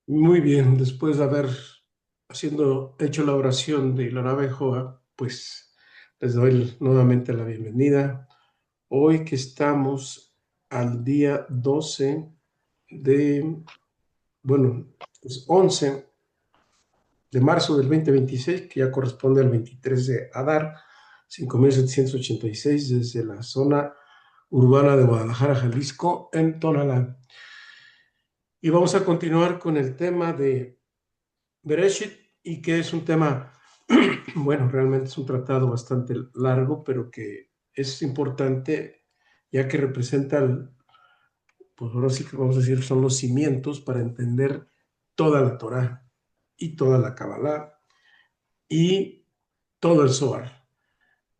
Muy bien, después de haber hecho la oración de la nave Joa, pues les doy nuevamente la bienvenida. Hoy que estamos al día 12 de, bueno, pues 11 de marzo del 2026, que ya corresponde al 23 de Adar, 5786, desde la zona urbana de Guadalajara, Jalisco, en Tonalá. Y vamos a continuar con el tema de Bereshit, y que es un tema, bueno, realmente es un tratado bastante largo, pero que es importante ya que representa, pues ahora sí que vamos a decir, son los cimientos para entender toda la Torá y toda la Kabbalah y todo el Zohar.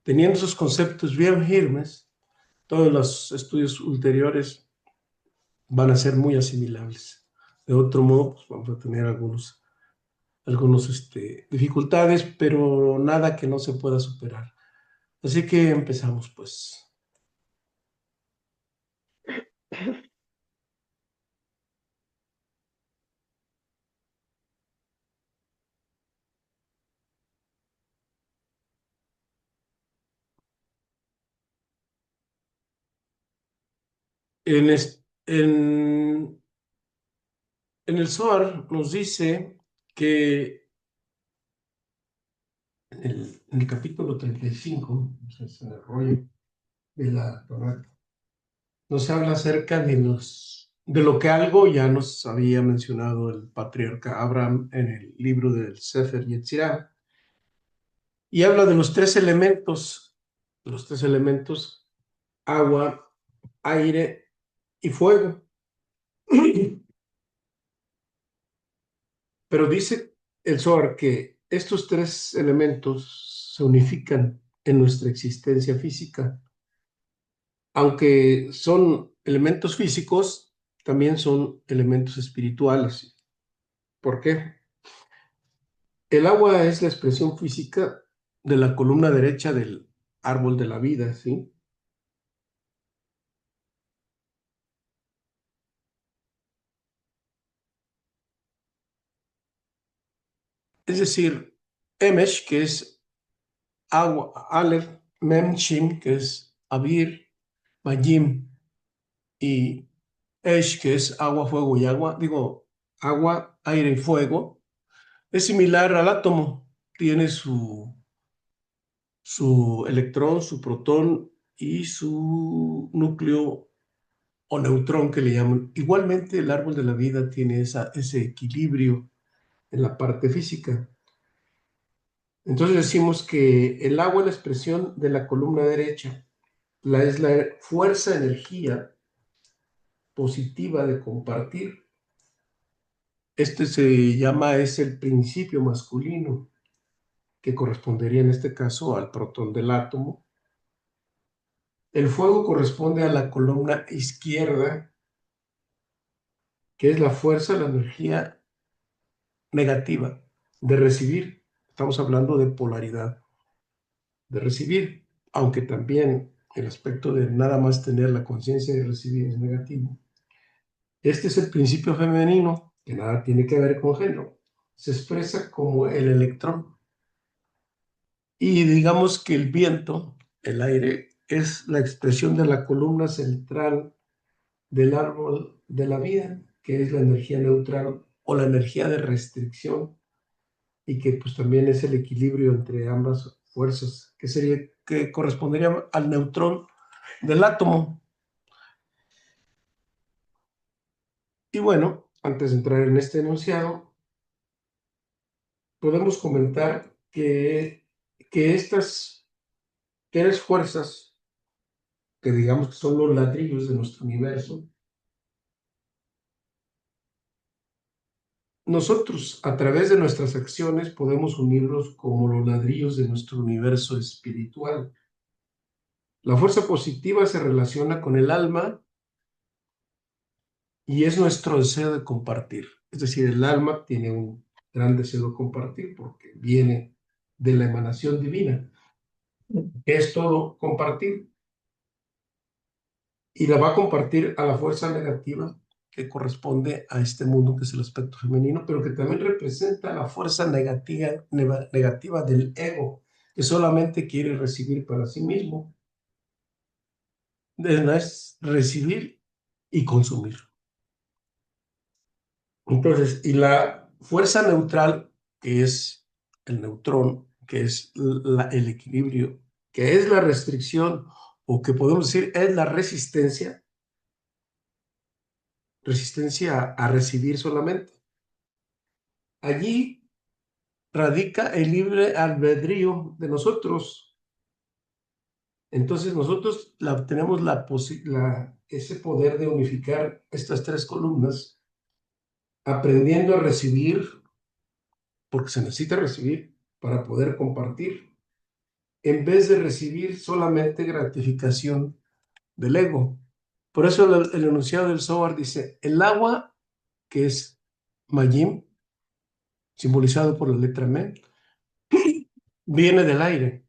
Teniendo esos conceptos bien firmes, todos los estudios ulteriores van a ser muy asimilables. De otro modo, pues vamos a tener algunos dificultades, pero nada que no se pueda superar. Así que empezamos, pues. En el Zohar nos dice que en el capítulo 35, o sea, es en el rollo de la Torah, nos habla acerca de lo que algo ya nos había mencionado el patriarca Abraham en el libro del Sefer Yetzirah, y habla de los tres elementos, agua, aire y fuego. Pero dice el Zohar que estos tres elementos se unifican en nuestra existencia física. Aunque son elementos físicos, también son elementos espirituales. ¿Por qué? El agua es la expresión física de la columna derecha del árbol de la vida, ¿sí? Es decir, Emesh, que es agua, Aleph, Mem, Shin, que es Abir, Bayim, y Esh, que es agua, fuego y agua, digo, agua, aire y fuego, es similar al átomo. Tiene su electrón, su protón y su núcleo o neutrón que le llaman. Igualmente, el árbol de la vida tiene ese equilibrio en la parte física. Entonces decimos que el agua es la expresión de la columna derecha, es la fuerza, energía positiva de compartir. Este se llama, es el principio masculino, que correspondería en este caso al protón del átomo. El fuego corresponde a la columna izquierda, que es la fuerza, la energía negativa de recibir. Estamos hablando de polaridad, de recibir, aunque también el aspecto de nada más tener la conciencia de recibir es negativo. Este es el principio femenino, que nada tiene que ver con género. Se expresa como el electrón. Y digamos que el viento, el aire, es la expresión de la columna central del árbol de la vida, que es la energía neutral o la energía de restricción, y que pues también es el equilibrio entre ambas fuerzas, que correspondería al neutrón del átomo. Y bueno, antes de entrar en este enunciado, podemos comentar que estas tres fuerzas, que digamos que son los ladrillos de nuestro universo, nosotros a través de nuestras acciones podemos unirlos como los ladrillos de nuestro universo espiritual. La fuerza positiva se relaciona con el alma y es nuestro deseo de compartir. Es decir, el alma tiene un gran deseo de compartir porque viene de la emanación divina, que es todo compartir, y la va a compartir a la fuerza negativa, que corresponde a este mundo que es el aspecto femenino, pero que también representa la fuerza negativa del ego, que solamente quiere recibir para sí mismo. Es recibir y consumir. Entonces, y la fuerza neutral, que es el neutrón, que es el equilibrio, que es la restricción, o que podemos decir es la resistencia a recibir solamente. Allí radica el libre albedrío de nosotros. Entonces nosotros tenemos ese poder de unificar estas tres columnas, aprendiendo a recibir, porque se necesita recibir para poder compartir, en vez de recibir solamente gratificación del ego. Por eso el enunciado del Zohar dice, el agua, que es Mayim, simbolizado por la letra Men, viene del aire.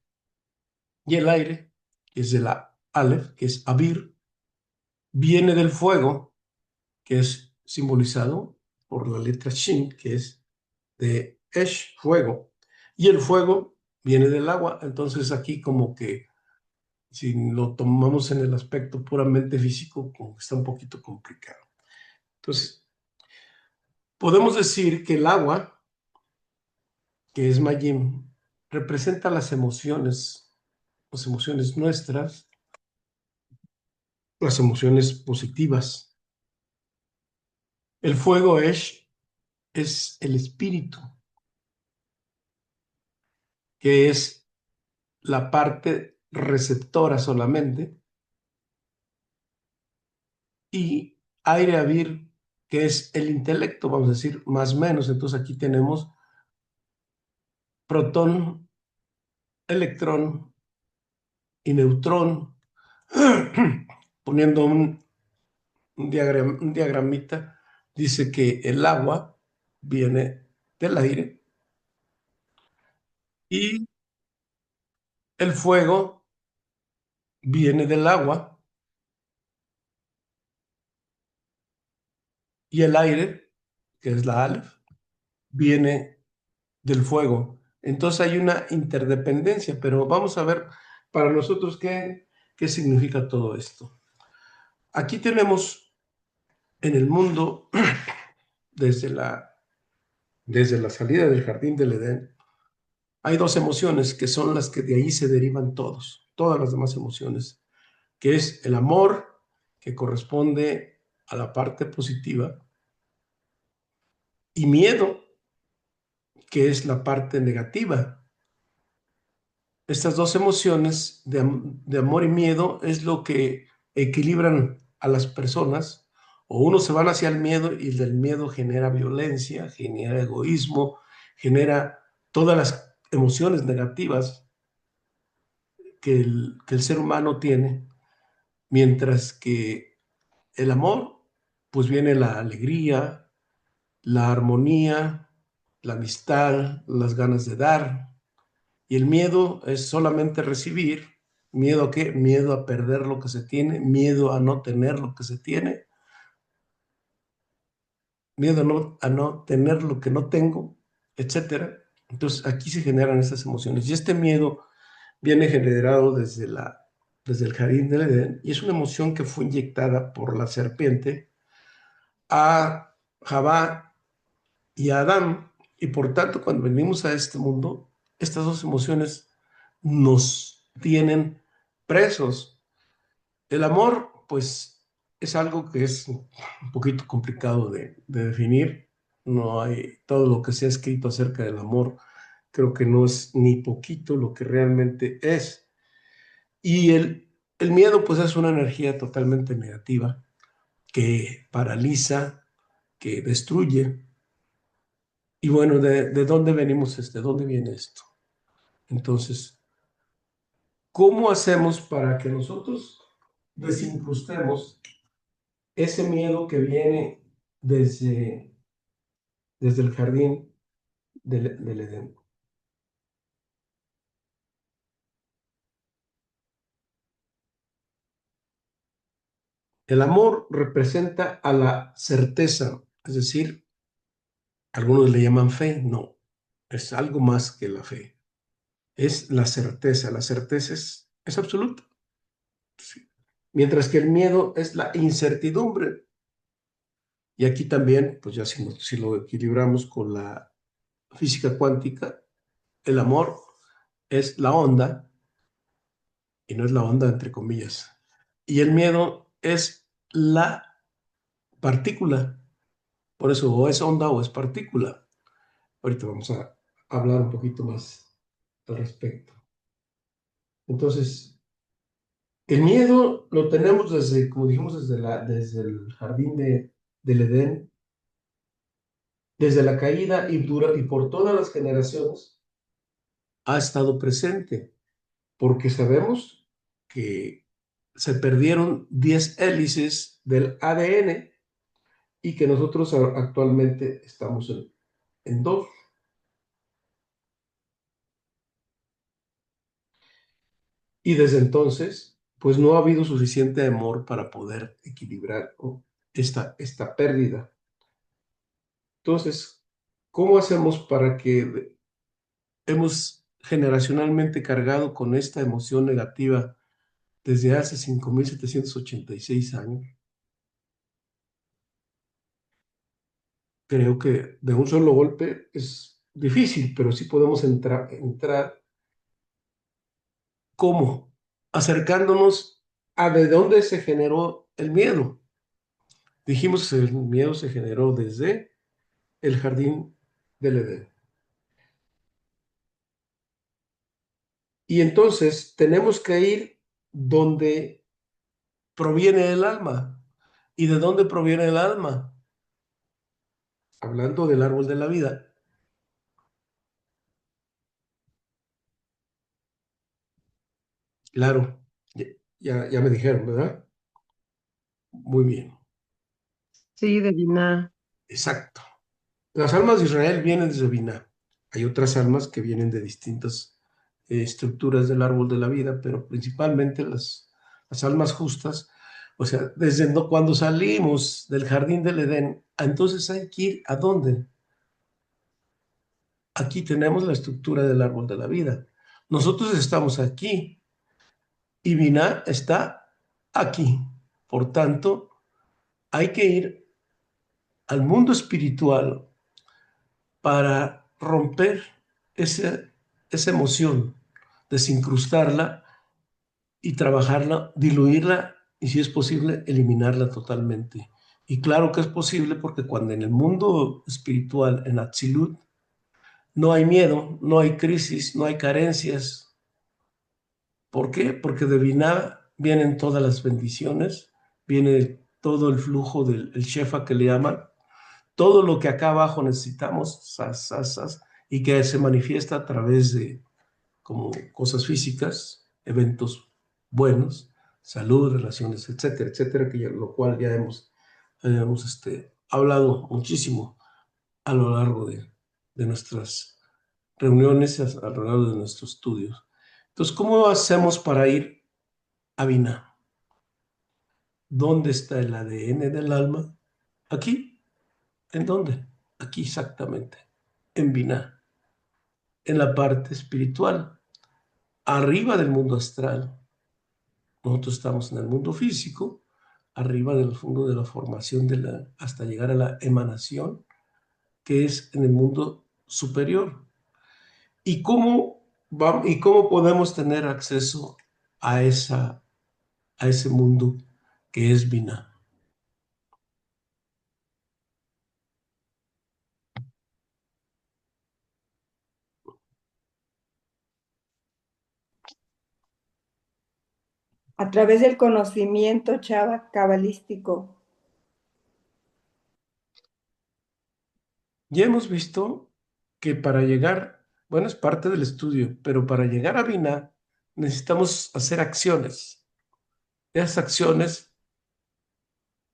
Y el aire, que es de la Aleph, que es Abir, viene del fuego, que es simbolizado por la letra Shin, que es de Esh, fuego. Y el fuego viene del agua. Entonces aquí como que si lo tomamos en el aspecto puramente físico, como que está un poquito complicado. Entonces, podemos decir que el agua, que es Mayim, representa las emociones nuestras, las emociones positivas. El fuego es el espíritu, que es la parte receptora solamente, y aire avir, que es el intelecto, vamos a decir, más o menos. Entonces aquí tenemos protón, electrón y neutrón, poniendo un diagramita, dice que el agua viene del aire y el fuego viene del agua y el aire, que es la Aleph, viene del fuego. Entonces hay una interdependencia, pero vamos a ver para nosotros qué significa todo esto. Aquí tenemos en el mundo, desde desde la salida del jardín del Edén, hay dos emociones que son las que de ahí se derivan todas las demás emociones, que es el amor, que corresponde a la parte positiva, y miedo, que es la parte negativa. Estas dos emociones de amor y miedo es lo que equilibran a las personas, o uno se van hacia el miedo y del miedo genera violencia, genera egoísmo, genera todas las emociones negativas que el ser humano tiene, mientras que el amor, pues viene la alegría, la armonía, la amistad, las ganas de dar. Y el miedo es solamente recibir. ¿Miedo a qué? Miedo a perder lo que se tiene, miedo a no tener lo que se tiene, miedo a no tener lo que no tengo, etcétera. Entonces aquí se generan estas emociones. Y este miedo viene generado desde el jardín del Edén y es una emoción que fue inyectada por la serpiente a Javá y a Adán. Y por tanto, cuando venimos a este mundo, estas dos emociones nos tienen presos. El amor, pues, es algo que es un poquito complicado de definir. No hay todo lo que se ha escrito acerca del amor, creo que no es ni poquito lo que realmente es. Y el miedo, pues, es una energía totalmente negativa que paraliza, que destruye. Y bueno, ¿de dónde venimos? ¿De dónde viene esto? Entonces, ¿cómo hacemos para que nosotros desincrustemos ese miedo que viene desde, desde el jardín del Edén? El amor representa a la certeza, es decir, algunos le llaman fe, no, es algo más que la fe, es la certeza es absoluta. Sí. Mientras que el miedo es la incertidumbre. Y aquí también, pues ya si lo equilibramos con la física cuántica, el amor es la onda, y no es la onda entre comillas, y el miedo es la partícula. Por eso o es onda o es partícula. Ahorita vamos a hablar un poquito más al respecto. Entonces, el miedo lo tenemos desde, como dijimos, desde el jardín del Edén, desde la caída y por todas las generaciones ha estado presente, porque sabemos que se perdieron 10 hélices del ADN y que nosotros actualmente estamos en dos. Y desde entonces, pues no ha habido suficiente amor para poder equilibrar, ¿no?, esta pérdida. Entonces, ¿cómo hacemos para que hemos generacionalmente cargado con esta emoción negativa desde hace 5.786 años? Creo que de un solo golpe es difícil, pero sí podemos entrar. ¿Cómo? Acercándonos a de dónde se generó el miedo. Dijimos que el miedo se generó desde el jardín del Edén. Y entonces tenemos que ir donde proviene el alma. ¿Y de dónde proviene el alma? Hablando del árbol de la vida. Claro, ya me dijeron, ¿verdad? Muy bien, Sí, de Binah. exacto. Las almas de Israel vienen desde Binah. Hay otras almas que vienen de distintas estructuras del árbol de la vida, pero principalmente las almas justas. O sea, desde cuando salimos del jardín del Edén, entonces hay que ir ¿a dónde? Aquí tenemos la estructura del árbol de la vida. Nosotros estamos aquí y Binah está aquí. Por tanto, hay que ir al mundo espiritual para romper esa emoción, desincrustarla y trabajarla, diluirla y, si es posible, eliminarla totalmente. Y claro que es posible porque cuando en el mundo espiritual, en Atzilut, no hay miedo, no hay crisis, no hay carencias. ¿Por qué? Porque de Binah vienen todas las bendiciones, viene todo el flujo del el Shefa que le llaman, todo lo que acá abajo necesitamos, y que se manifiesta a través de como cosas físicas, eventos buenos, salud, relaciones, etcétera, etcétera, lo cual ya hemos hablado muchísimo a lo largo de nuestras reuniones, a lo largo de nuestros estudios. Entonces, ¿cómo hacemos para ir a Binah? ¿Dónde está el ADN del alma? Aquí. ¿En dónde? Aquí exactamente, en Binah, en la parte espiritual, arriba del mundo astral. Nosotros estamos en el mundo físico, arriba del fondo de la formación hasta llegar a la emanación, que es en el mundo superior. ¿Y cómo podemos tener acceso a ese mundo que es Binah? A través del conocimiento chava cabalístico. Ya hemos visto que para llegar, bueno, es parte del estudio, pero para llegar a Binah necesitamos hacer acciones. Esas acciones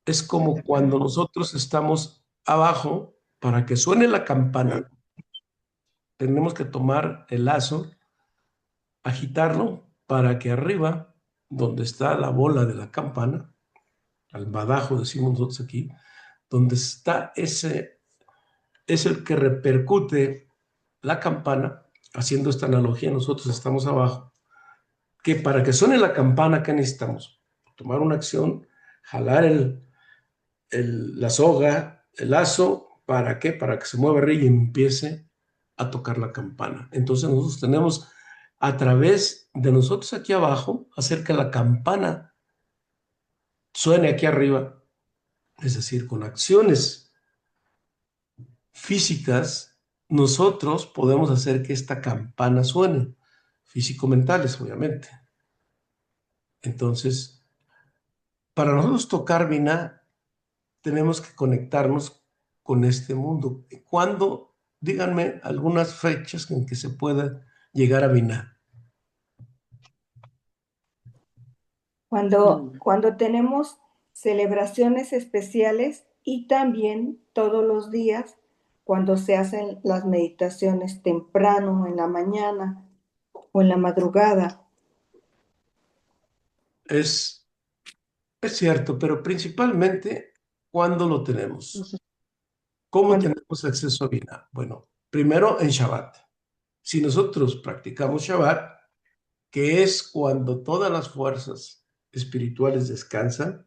es como cuando nosotros estamos abajo, para que suene la campana, tenemos que tomar el lazo, agitarlo para que arriba, donde está la bola de la campana, al badajo, decimos nosotros aquí, donde está ese, es el que repercute la campana, haciendo esta analogía, nosotros estamos abajo, que para que suene la campana, ¿qué necesitamos? Tomar una acción, jalar la soga, el lazo, ¿para qué? Para que se mueva arriba y empiece a tocar la campana. Entonces nosotros tenemos a través de nosotros aquí abajo, hacer que la campana suene aquí arriba, es decir, con acciones físicas, nosotros podemos hacer que esta campana suene, físico-mentales, obviamente. Entonces, para nosotros tocar Vina, tenemos que conectarnos con este mundo. ¿Cuándo? Díganme algunas fechas en que se pueda llegar a Vina. Cuando tenemos celebraciones especiales y también todos los días cuando se hacen las meditaciones temprano en la mañana o en la madrugada. Es, es cierto, pero principalmente, ¿cuándo lo tenemos? ¿Cómo Cuando, tenemos acceso a Vina? Bueno, primero en Shabbat. Si nosotros practicamos Shabbat, que es cuando todas las fuerzas espirituales descansan,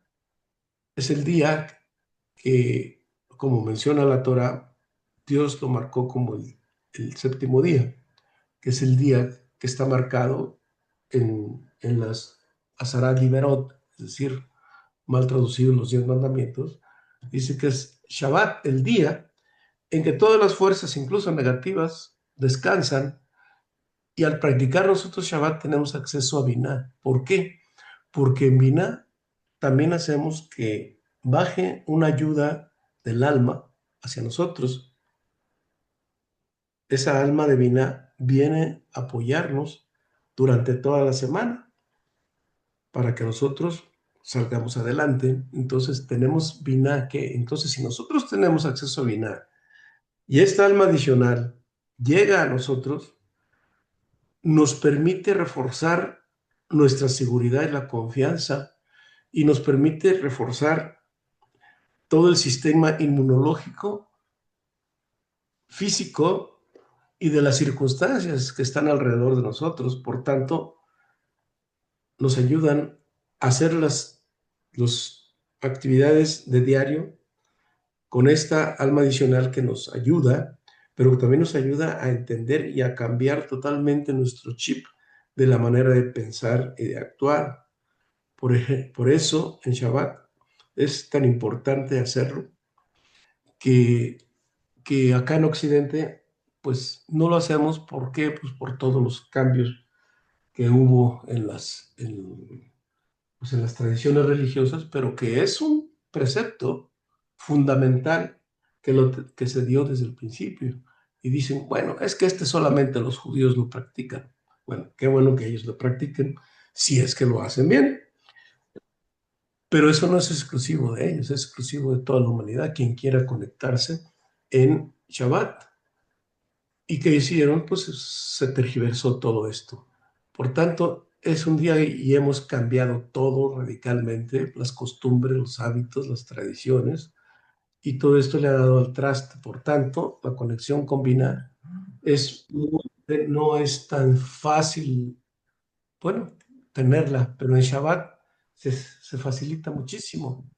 es el día que, como menciona la Torah, Dios lo marcó como el séptimo día, que es el día que está marcado en las Azarat Liberot, es decir, mal traducido en los 10 mandamientos, dice que es Shabbat, el día en que todas las fuerzas, incluso negativas, descansan, y al practicar nosotros Shabbat tenemos acceso a Binah. ¿Por qué? Porque en Binah también hacemos que baje una ayuda del alma hacia nosotros. Esa alma de Binah viene a apoyarnos durante toda la semana para que nosotros salgamos adelante. Entonces tenemos Binah que, entonces si nosotros tenemos acceso a Binah y esta alma adicional llega a nosotros, nos permite reforzar nuestra seguridad y la confianza y nos permite reforzar todo el sistema inmunológico, físico y de las circunstancias que están alrededor de nosotros. Por tanto, nos ayudan a hacer las actividades de diario con esta alma adicional que nos ayuda, pero también nos ayuda a entender y a cambiar totalmente nuestro chip de la manera de pensar y de actuar. Por eso en Shabbat es tan importante hacerlo que, que acá en Occidente pues no lo hacemos. ¿Por qué? Pues por todos los cambios que hubo pues en las tradiciones religiosas, pero que es un precepto fundamental que se dio desde el principio. Y dicen, bueno, es que este solamente los judíos lo practican. Bueno, qué bueno que ellos lo practiquen si es que lo hacen bien. Pero eso no es exclusivo de ellos, es exclusivo de toda la humanidad, quien quiera conectarse en Shabbat. ¿Y qué hicieron? Pues se tergiversó todo esto. Por tanto, es un día y hemos cambiado todo radicalmente, las costumbres, los hábitos, las tradiciones, y todo esto le ha dado al traste. Por tanto, la conexión con Binah no es tan fácil, bueno, tenerla, pero en Shabbat se facilita muchísimo.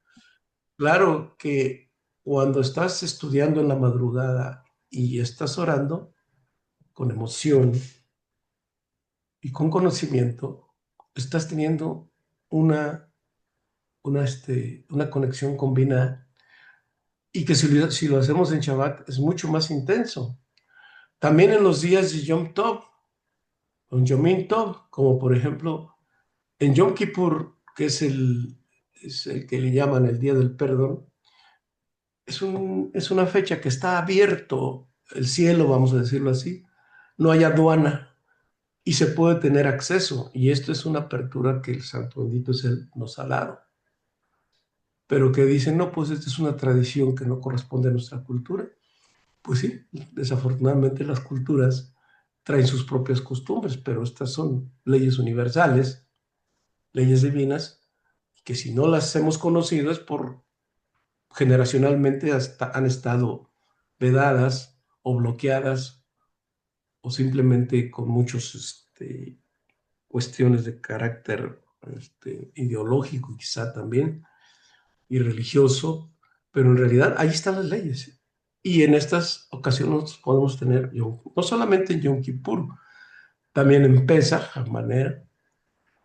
Claro que cuando estás estudiando en la madrugada y estás orando con emoción y con conocimiento, estás teniendo una, una conexión con Binah, y que si lo hacemos en Shabbat es mucho más intenso. También en los días de Yom Tov, o Yomim Tov, como por ejemplo en Yom Kippur, que es el que le llaman el Día del Perdón. Es una fecha que está abierto el cielo, vamos a decirlo así. No hay aduana y se puede tener acceso. Y esto es una apertura que el Santo Bendito es Él nos ha dado. Pero que dicen, no, pues esta es una tradición que no corresponde a nuestra cultura. Pues sí, desafortunadamente las culturas traen sus propias costumbres, pero estas son leyes universales, leyes divinas, que si no las hemos conocido es por generacionalmente hasta han estado vedadas o bloqueadas o simplemente con muchos cuestiones de carácter ideológico quizá también y religioso, pero en realidad ahí están las leyes. Y en estas ocasiones podemos tener, no solamente en Yom Kippur, también en Pesach, Manera,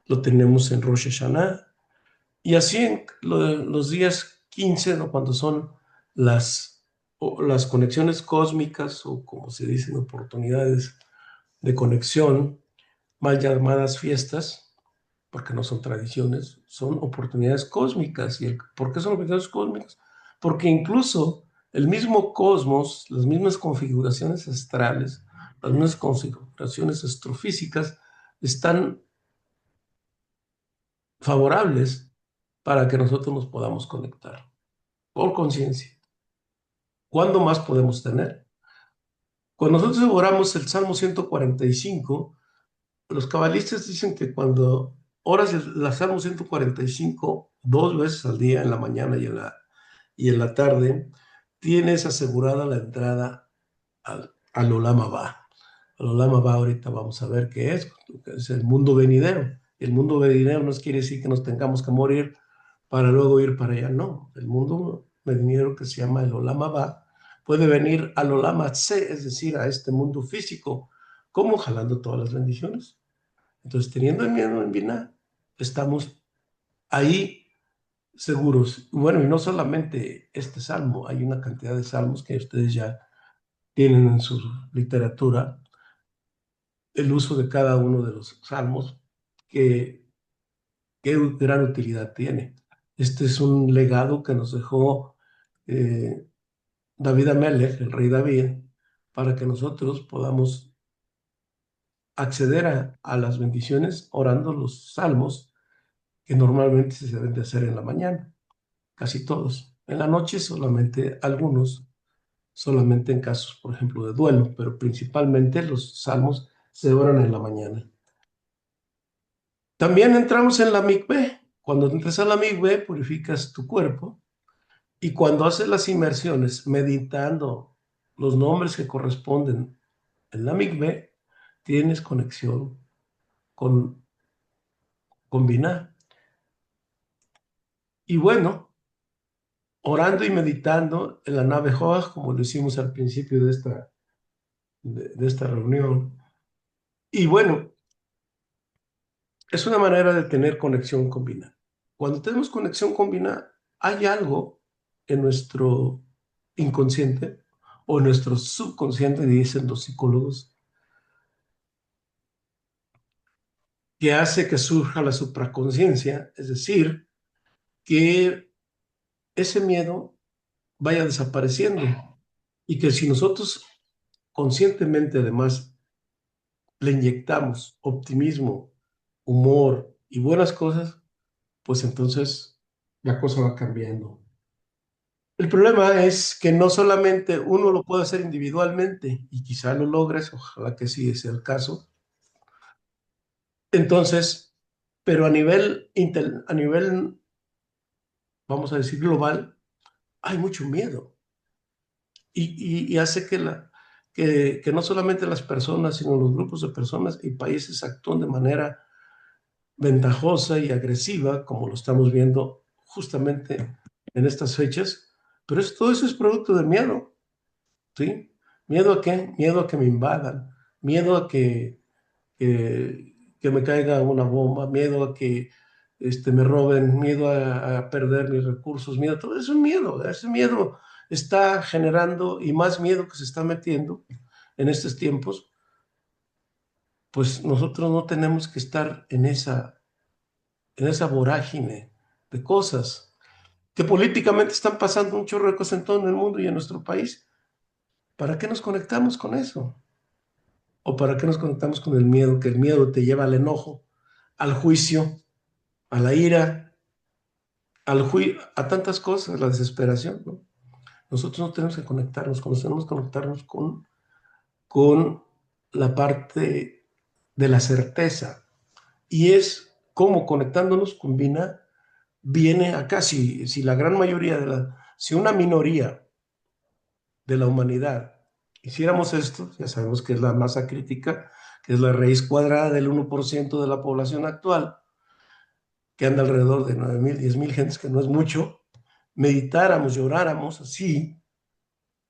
lo tenemos en Rosh Hashanah, y así en los días 15, ¿no? Cuando son las conexiones cósmicas, o como se dicen, oportunidades de conexión, mal llamadas fiestas, porque no son tradiciones, son oportunidades cósmicas. ¿Por qué son oportunidades cósmicas? Porque incluso el mismo cosmos, las mismas configuraciones astrales, las mismas configuraciones astrofísicas están favorables para que nosotros nos podamos conectar por conciencia. ¿Cuándo más podemos tener? Cuando nosotros oramos el Salmo 145, los cabalistas dicen que cuando oras el Salmo 145 2 veces al día, en la mañana y en la tarde, tienes asegurada la entrada al Olam Abba. Al Olam Abba ahorita vamos a ver qué es el mundo venidero. El mundo venidero no quiere decir que nos tengamos que morir para luego ir para allá, no. El mundo venidero, que se llama el Olam Abba, puede venir al Olam Atse, es decir, a este mundo físico, como jalando todas las bendiciones. Entonces, teniendo el miedo en Binah, estamos ahí seguros. Bueno, y no solamente este salmo, hay una cantidad de salmos que ustedes ya tienen en su literatura, el uso de cada uno de los salmos, que qué gran utilidad tiene. Este es un legado que nos dejó David Amelech, el rey David, para que nosotros podamos acceder a las bendiciones orando los salmos que normalmente se deben de hacer en la mañana, casi todos. En la noche solamente algunos, solamente en casos, por ejemplo, de duelo, pero principalmente los salmos se oran en la mañana. También entramos en la mikveh. Cuando entras a la mikveh, purificas tu cuerpo, y cuando haces las inmersiones meditando los nombres que corresponden en la mikveh, tienes conexión con Binah. Y bueno, orando y meditando en la nave Joach, como lo hicimos al principio de esta reunión. Y bueno, es una manera de tener conexión con Binah. Cuando tenemos conexión con Binah, hay algo en nuestro inconsciente o en nuestro subconsciente, dicen los psicólogos, que hace que surja la supraconciencia, es decir, que ese miedo vaya desapareciendo, y que si nosotros conscientemente además le inyectamos optimismo, humor y buenas cosas, pues entonces la cosa va cambiando. El problema es que no solamente uno lo puede hacer individualmente, y quizá lo logres, ojalá que sí sea el caso. Entonces, pero a nivel, vamos a decir, global, hay mucho miedo, y hace que no solamente las personas, sino los grupos de personas y países actúen de manera ventajosa y agresiva, como lo estamos viendo justamente en estas fechas. Pero todo eso es producto del miedo, ¿sí? ¿Miedo a qué? Miedo a que me invadan, miedo a que me caiga una bomba, miedo a que me roben, miedo a perder mis recursos, miedo, todo eso es miedo. Ese miedo está generando, y más miedo que se está metiendo en estos tiempos. Pues nosotros no tenemos que estar en esa vorágine de cosas que políticamente están pasando un chorro de cosas en todo el mundo y en nuestro país. ¿Para qué nos conectamos con eso? ¿O para qué nos conectamos con el miedo? Que el miedo te lleva al enojo, al juicio, a la ira, a tantas cosas, la desesperación, ¿no? Nosotros no tenemos que conectarnos, tenemos que conectarnos con la parte de la certeza. Y es como conectándonos combina viene acá. Si la gran mayoría si una minoría de la humanidad hiciéramos esto, ya sabemos que es la masa crítica, que es la raíz cuadrada del 1% de la población actual, que anda alrededor de 9,000, 10,000 gentes, que no es mucho, meditáramos, lloráramos así,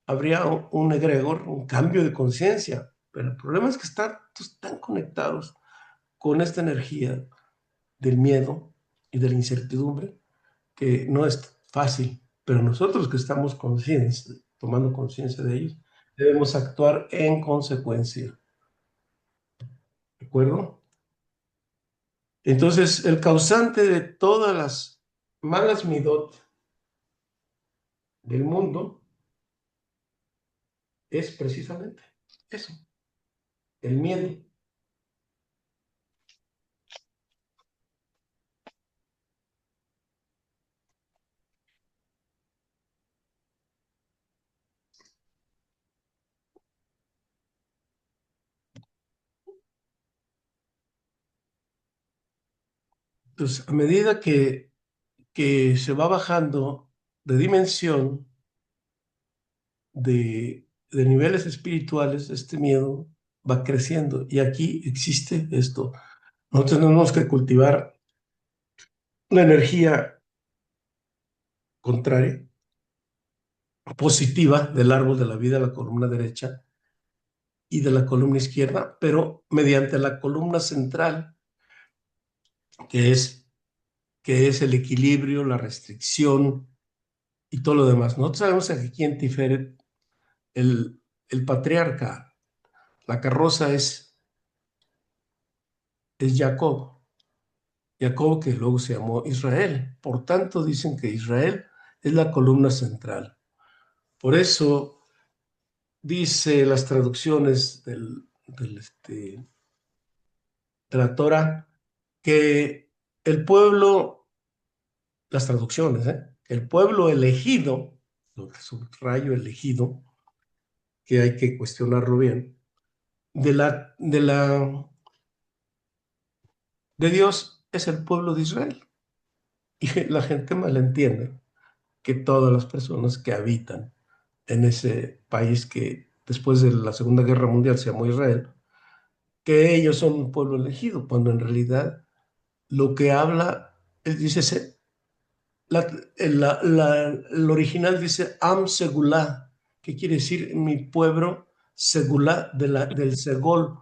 habría un egregor, un cambio de conciencia. Pero el problema es que están tan conectados con esta energía del miedo y de la incertidumbre que no es fácil. Pero nosotros que estamos conscientes, tomando conciencia de ellos, debemos actuar en consecuencia. ¿De acuerdo? Entonces, el causante de todas las malas midot del mundo es precisamente eso, el miedo. Entonces, a medida que se va bajando de dimensión, de niveles espirituales, este miedo va creciendo. Y aquí existe esto. Nosotros tenemos que cultivar la energía contraria, positiva del árbol de la vida, la columna derecha y de la columna izquierda, pero mediante la columna central, que es, que es el equilibrio, la restricción y todo lo demás. Nosotros sabemos que aquí en Tiferet, el patriarca, la carroza es Jacob. Jacob, que luego se llamó Israel. Por tanto, dicen que Israel es la columna central. Por eso dice las traducciones de la Torah que el pueblo, las traducciones, el pueblo elegido, lo que subrayo elegido, que hay que cuestionarlo bien, de Dios es el pueblo de Israel. Y la gente malentiende que todas las personas que habitan en ese país que después de la Segunda Guerra Mundial se llamó Israel, que ellos son un pueblo elegido, cuando en realidad lo que habla, dice, el original dice Am Segulá, que quiere decir mi pueblo, Segulá del Segol.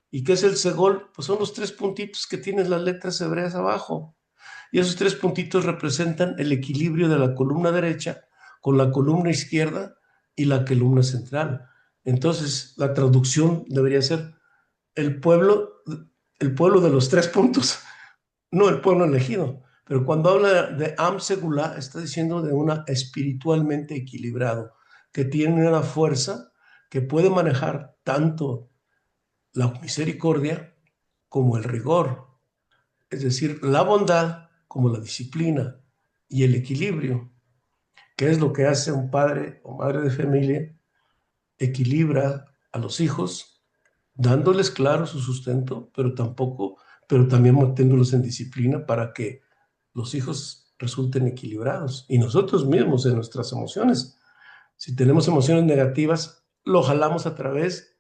¿Y qué es el Segol? Pues son los tres puntitos que tienen las letras hebreas abajo. Y esos tres puntitos representan el equilibrio de la columna derecha con la columna izquierda y la columna central. Entonces, la traducción debería ser el pueblo, el pueblo de los tres puntos, no el pueblo elegido. Pero cuando habla de Am Segula, está diciendo de una espiritualmente equilibrado, que tiene una fuerza que puede manejar tanto la misericordia como el rigor, es decir, la bondad como la disciplina y el equilibrio, que es lo que hace un padre o madre de familia, equilibra a los hijos, dándoles claro su sustento, pero también manteniéndolos en disciplina para que los hijos resulten equilibrados. Y nosotros mismos en nuestras emociones, si tenemos emociones negativas, lo jalamos a través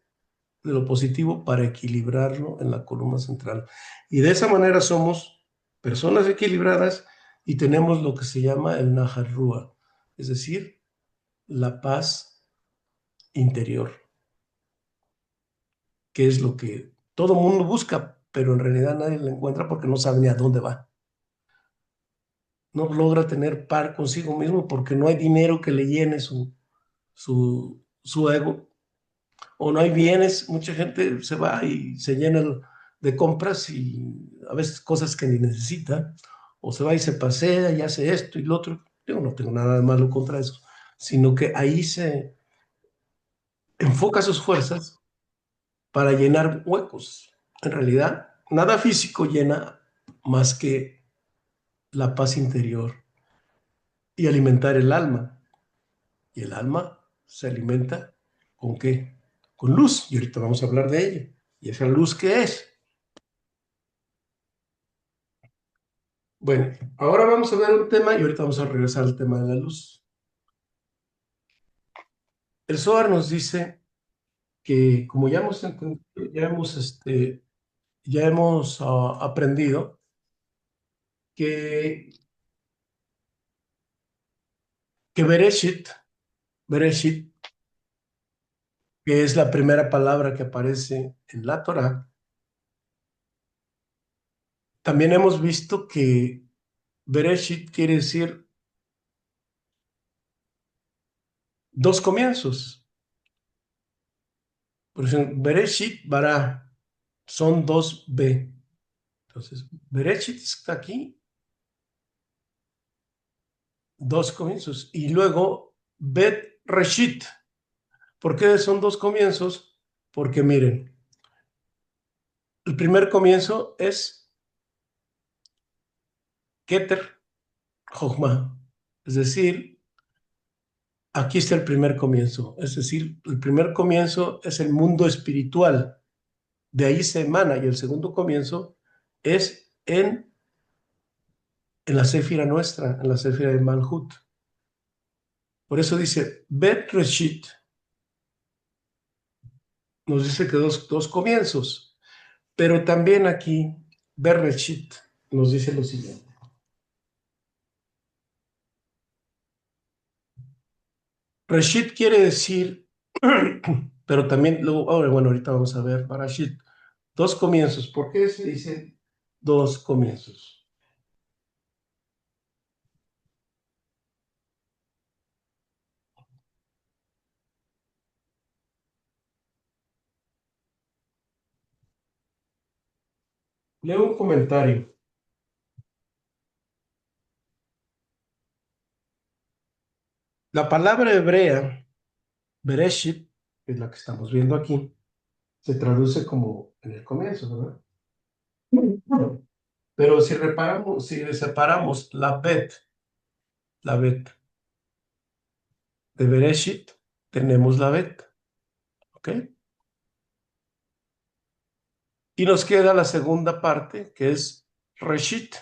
de lo positivo para equilibrarlo en la columna central. Y de esa manera somos personas equilibradas y tenemos lo que se llama el Nahar Rúa, es decir, la paz interior, que es lo que todo mundo busca, pero en realidad nadie la encuentra porque no sabe ni a dónde va. No logra tener par consigo mismo porque no hay dinero que le llene su ego, o no hay bienes. Mucha gente se va y se llena de compras y a veces cosas que ni necesita, o se va y se pasea y hace esto y lo otro. Yo no tengo nada de malo contra eso, sino que ahí se enfoca sus fuerzas para llenar huecos. En realidad, nada físico llena más que la paz interior y alimentar el alma. Y el alma se alimenta ¿con qué? Con luz. Y ahorita vamos a hablar de ella. ¿Y esa luz qué es? Bueno, ahora vamos a ver un tema y ahorita vamos a regresar al tema de la luz. El Zohar nos dice que como ya hemos entendido, ya hemos aprendido que, que Bereshit, que es la primera palabra que aparece en la Torá, también hemos visto que Bereshit quiere decir dos comienzos. Por ejemplo, Bereshit, Bara, son dos B. Entonces, Bereshit está aquí, dos comienzos. Y luego, Bet Reshit. ¿Por qué son dos comienzos? Porque miren, el primer comienzo es Keter Jochma. Es decir, aquí está el primer comienzo. Es decir, el primer comienzo es el mundo espiritual. De ahí se emana. Y el segundo comienzo es en la Séfira nuestra, en la Séfira de Malhut. Por eso dice Bet Reshit. Nos dice que dos comienzos. Pero también aquí Bet Reshit nos dice lo siguiente. Reshit quiere decir, pero también luego, bueno, ahorita vamos a ver Barashit, dos comienzos. ¿Por qué se dice dos comienzos? Leo un comentario. La palabra hebrea, Bereshit, que es la que estamos viendo aquí, se traduce como en el comienzo, ¿verdad? Pero si separamos la bet de Bereshit, tenemos la bet, ¿ok? Y nos queda la segunda parte, que es Reshit.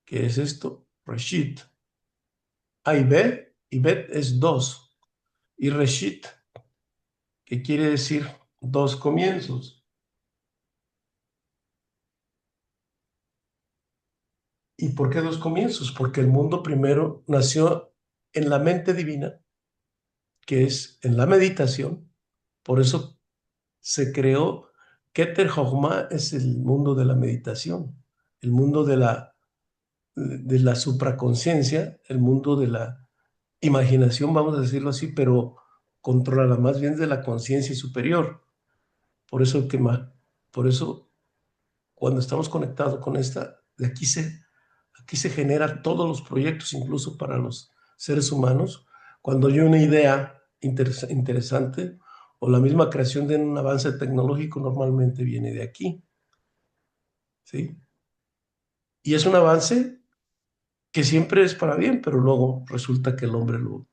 ¿Qué es esto? Reshit. Hay bet, y bet es dos. Y Reshit, que quiere decir dos comienzos. ¿Y por qué dos comienzos? Porque el mundo primero nació en la mente divina, que es en la meditación. Por eso se creó. Keter Jochma es el mundo de la meditación, el mundo de la supraconciencia, el mundo de la imaginación, vamos a decirlo así, pero controlada más bien de la conciencia superior. Por eso, por eso cuando estamos conectados con esta, aquí se generan todos los proyectos, incluso para los seres humanos. Cuando hay una idea interesante o la misma creación de un avance tecnológico, normalmente viene de aquí, ¿sí? Y es un avance que siempre es para bien, pero luego resulta que el hombre lo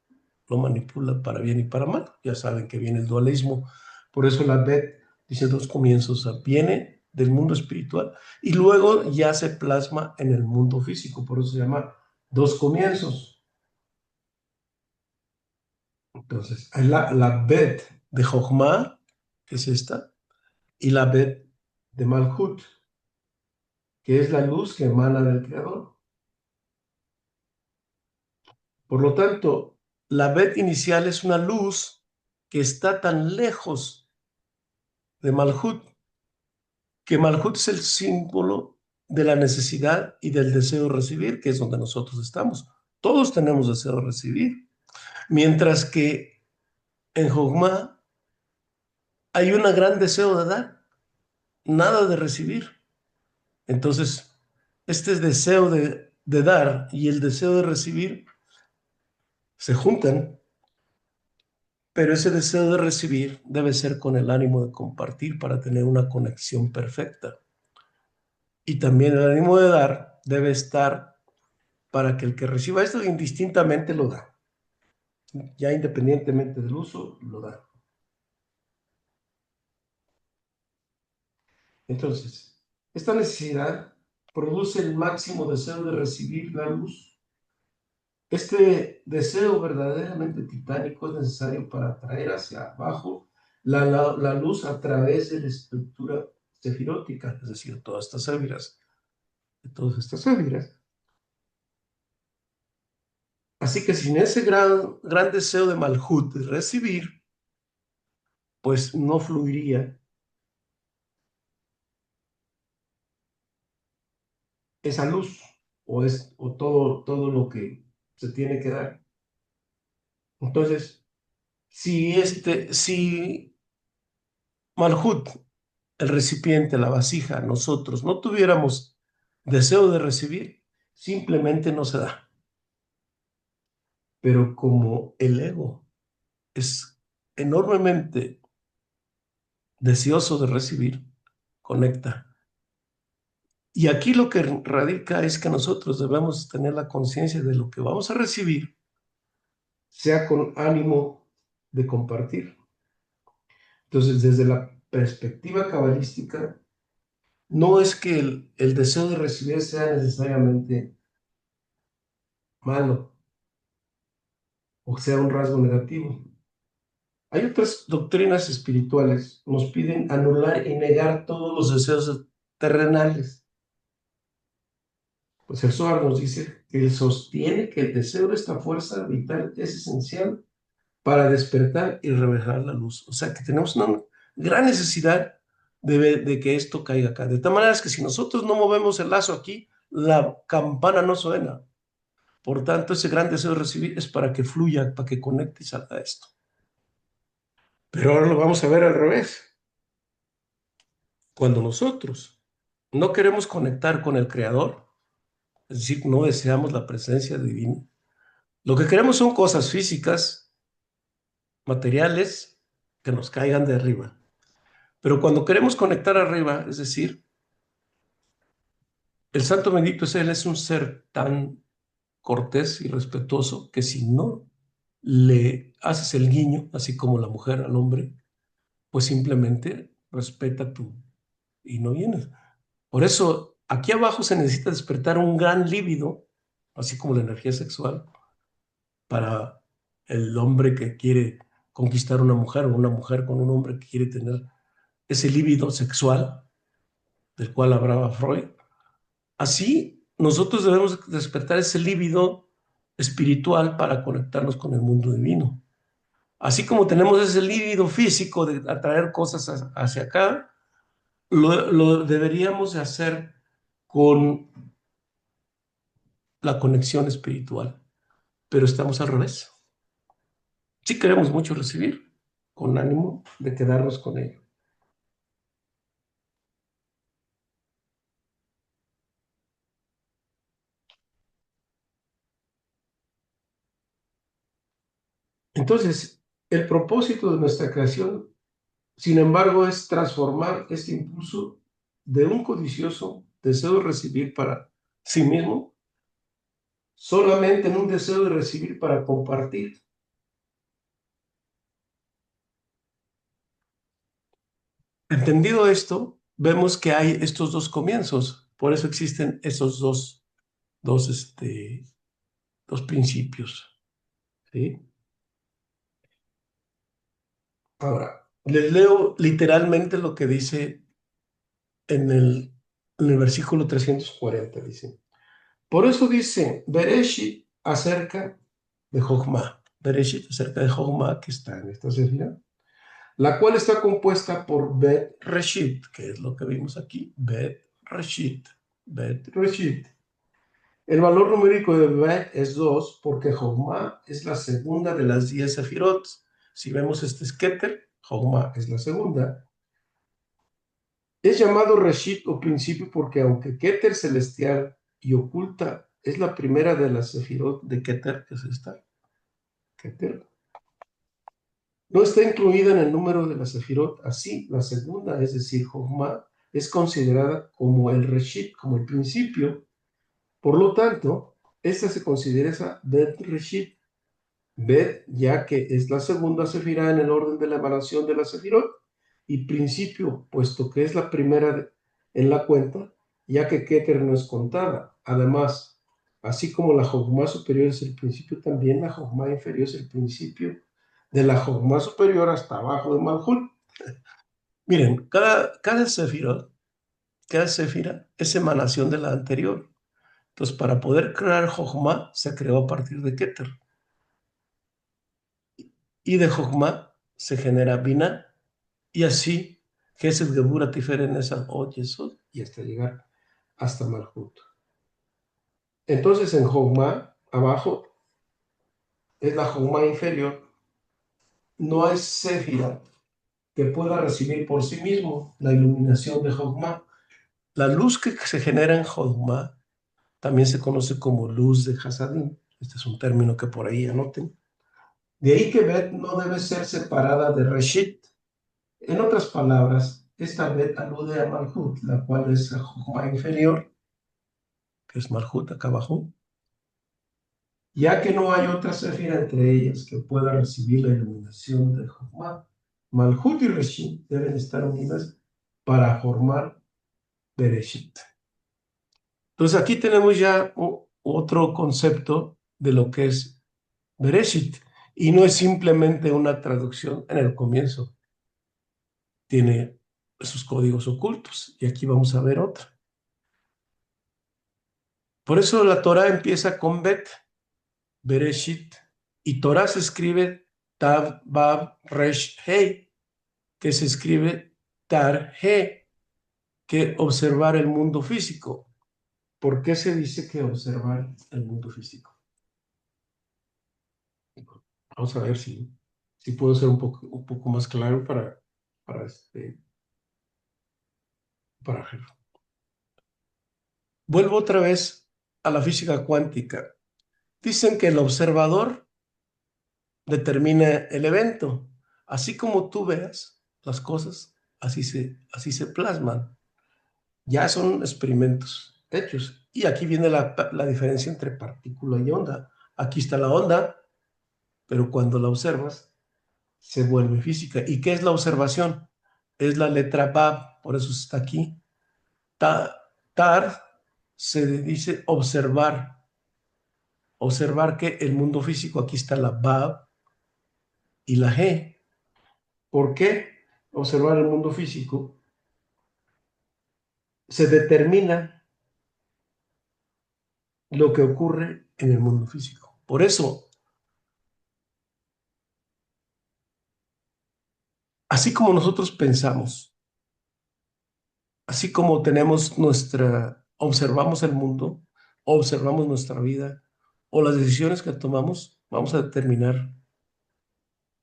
manipula para bien y para mal. Ya saben que viene el dualismo. Por eso la Bet dice dos comienzos. O sea, viene del mundo espiritual y luego ya se plasma en el mundo físico. Por eso se llama dos comienzos. Entonces, hay la Bet de Jochma, que es esta, y la Bet de Malhut, que es la luz que emana del Creador. Por lo tanto, la Bet inicial es una luz que está tan lejos de Malhut, que Malhut es el símbolo de la necesidad y del deseo de recibir, que es donde nosotros estamos. Todos tenemos deseo de recibir, mientras que en Jogma hay un gran deseo de dar, nada de recibir. Entonces, este deseo de dar y el deseo de recibir se juntan, pero ese deseo de recibir debe ser con el ánimo de compartir para tener una conexión perfecta. Y también el ánimo de dar debe estar para que el que reciba esto indistintamente lo da. Ya independientemente del uso, lo da. Entonces, esta necesidad produce el máximo deseo de recibir la luz. Este deseo verdaderamente titánico es necesario para traer hacia abajo la luz a través de la estructura sefirótica, es decir, todas estas áviras, de todas estas áviras. Así que sin ese gran deseo de Malhut de recibir, pues no fluiría esa luz o todo lo que se tiene que dar. Entonces, si Malhut, el recipiente, la vasija, nosotros no tuviéramos deseo de recibir, simplemente no se da. Pero como el ego es enormemente deseoso de recibir, conecta. Y aquí lo que radica es que nosotros debemos tener la conciencia de lo que vamos a recibir, sea con ánimo de compartir. Entonces, desde la perspectiva cabalística, no es que el deseo de recibir sea necesariamente malo o sea un rasgo negativo. Hay otras doctrinas espirituales que nos piden anular y negar todos los deseos terrenales. Pues el Zohar nos dice que sostiene que el deseo de esta fuerza vital es esencial para despertar y revelar la luz. O sea que tenemos una gran necesidad de que esto caiga acá. De tal manera que si nosotros no movemos el lazo aquí, la campana no suena. Por tanto, ese gran deseo de recibir es para que fluya, para que conecte y salga esto. Pero ahora lo vamos a ver al revés. Cuando nosotros no queremos conectar con el Creador, es decir, no deseamos la presencia divina, lo que queremos son cosas físicas, materiales, que nos caigan de arriba. Pero cuando queremos conectar arriba, es decir, el Santo Bendito es Él, es un ser tan cortés y respetuoso que si no le haces el guiño, así como la mujer al hombre, pues simplemente respeta tú y no vienes. Por eso, aquí abajo se necesita despertar un gran líbido, así como la energía sexual, para el hombre que quiere conquistar una mujer o una mujer con un hombre que quiere tener ese líbido sexual del cual hablaba Freud. Así, nosotros debemos despertar ese líbido espiritual para conectarnos con el mundo divino. Así como tenemos ese líbido físico de atraer cosas hacia acá, lo deberíamos de hacer con la conexión espiritual, pero estamos al revés. Sí queremos mucho recibir, con ánimo de quedarnos con ello. Entonces, el propósito de nuestra creación, sin embargo, es transformar este impulso de un codicioso deseo de recibir para sí mismo solamente en un deseo de recibir para compartir. Entendido esto, vemos que hay estos dos comienzos, por eso existen esos dos principios, ¿sí? Ahora, les leo literalmente lo que dice en el versículo 340, dice. Por eso dice Bereshit acerca de Jochma, Bereshit acerca de Jochma que está en esta sefira, la cual está compuesta por Bet Reshit, que es lo que vimos aquí, Bet Reshit, Bet Reshit. El valor numérico de Bet es 2 porque Jochma es la segunda de las 10 sefirot. Si vemos este esqueter, Jochma es la segunda. Es llamado Reshit o principio porque aunque Keter celestial y oculta es la primera de las sefirot de Keter, que es esta, Keter, no está incluida en el número de las sefirot. Así, la segunda, es decir, Jochma, es considerada como el Reshit, como el principio. Por lo tanto, esta se considera esa Bet Reshit, Bet, ya que es la segunda sefirá en el orden de la emanación de la sefirot, y principio, puesto que es la primera en la cuenta, ya que Keter no es contada. Además, así como la Jogma superior es el principio, también la Jogma inferior es el principio de la Jogma superior hasta abajo de Malhut. Miren, cada séfira es emanación de la anterior. Entonces, para poder crear Jogma, se creó a partir de Keter. Y de Jogma se genera Binah. Y así, Gesed, Gebura, Tiferet, Nesad, Od, Yesod, y hasta llegar hasta Malhut. Entonces, en Jogma, abajo, es la Jogma inferior. No hay séfira que pueda recibir por sí mismo la iluminación de Jogma. La luz que se genera en Jogma también se conoce como luz de Hasadim. Este es un término que por ahí anoten. De ahí que Bet no debe ser separada de Reshit. En otras palabras, esta Bet alude a Malhut, la cual es la Jogma inferior, que es Malhut acá abajo, ya que no hay otra séfira entre ellas que pueda recibir la iluminación de Jogma. Malhut y Reshit deben estar unidas para formar Bereshit. Entonces aquí tenemos ya otro concepto de lo que es Bereshit, y no es simplemente una traducción en el comienzo, tiene sus códigos ocultos, y aquí vamos a ver otra. Por eso la Torah empieza con Bet, Bereshit, y Torah se escribe Tav, Vav, Resh, Hei, que se escribe Tar, He, que observar el mundo físico. ¿Por qué se dice que observar el mundo físico? Vamos a ver si puedo ser un poco más claro para, para... Vuelvo otra vez a la física cuántica. Dicen que el observador determina el evento. Así como tú veas las cosas, así se plasman. Ya son experimentos hechos. Y aquí viene la diferencia entre partícula y onda. Aquí está la onda, pero cuando la observas, se vuelve física. ¿Y qué es la observación? Es la letra Bab, por eso está aquí. Tar se dice observar. Observar que el mundo físico, aquí está la Bab y la G. ¿Por qué observar el mundo físico? Se determina lo que ocurre en el mundo físico. Por eso, así como nosotros pensamos, así como observamos el mundo, observamos nuestra vida o las decisiones que tomamos, vamos a determinar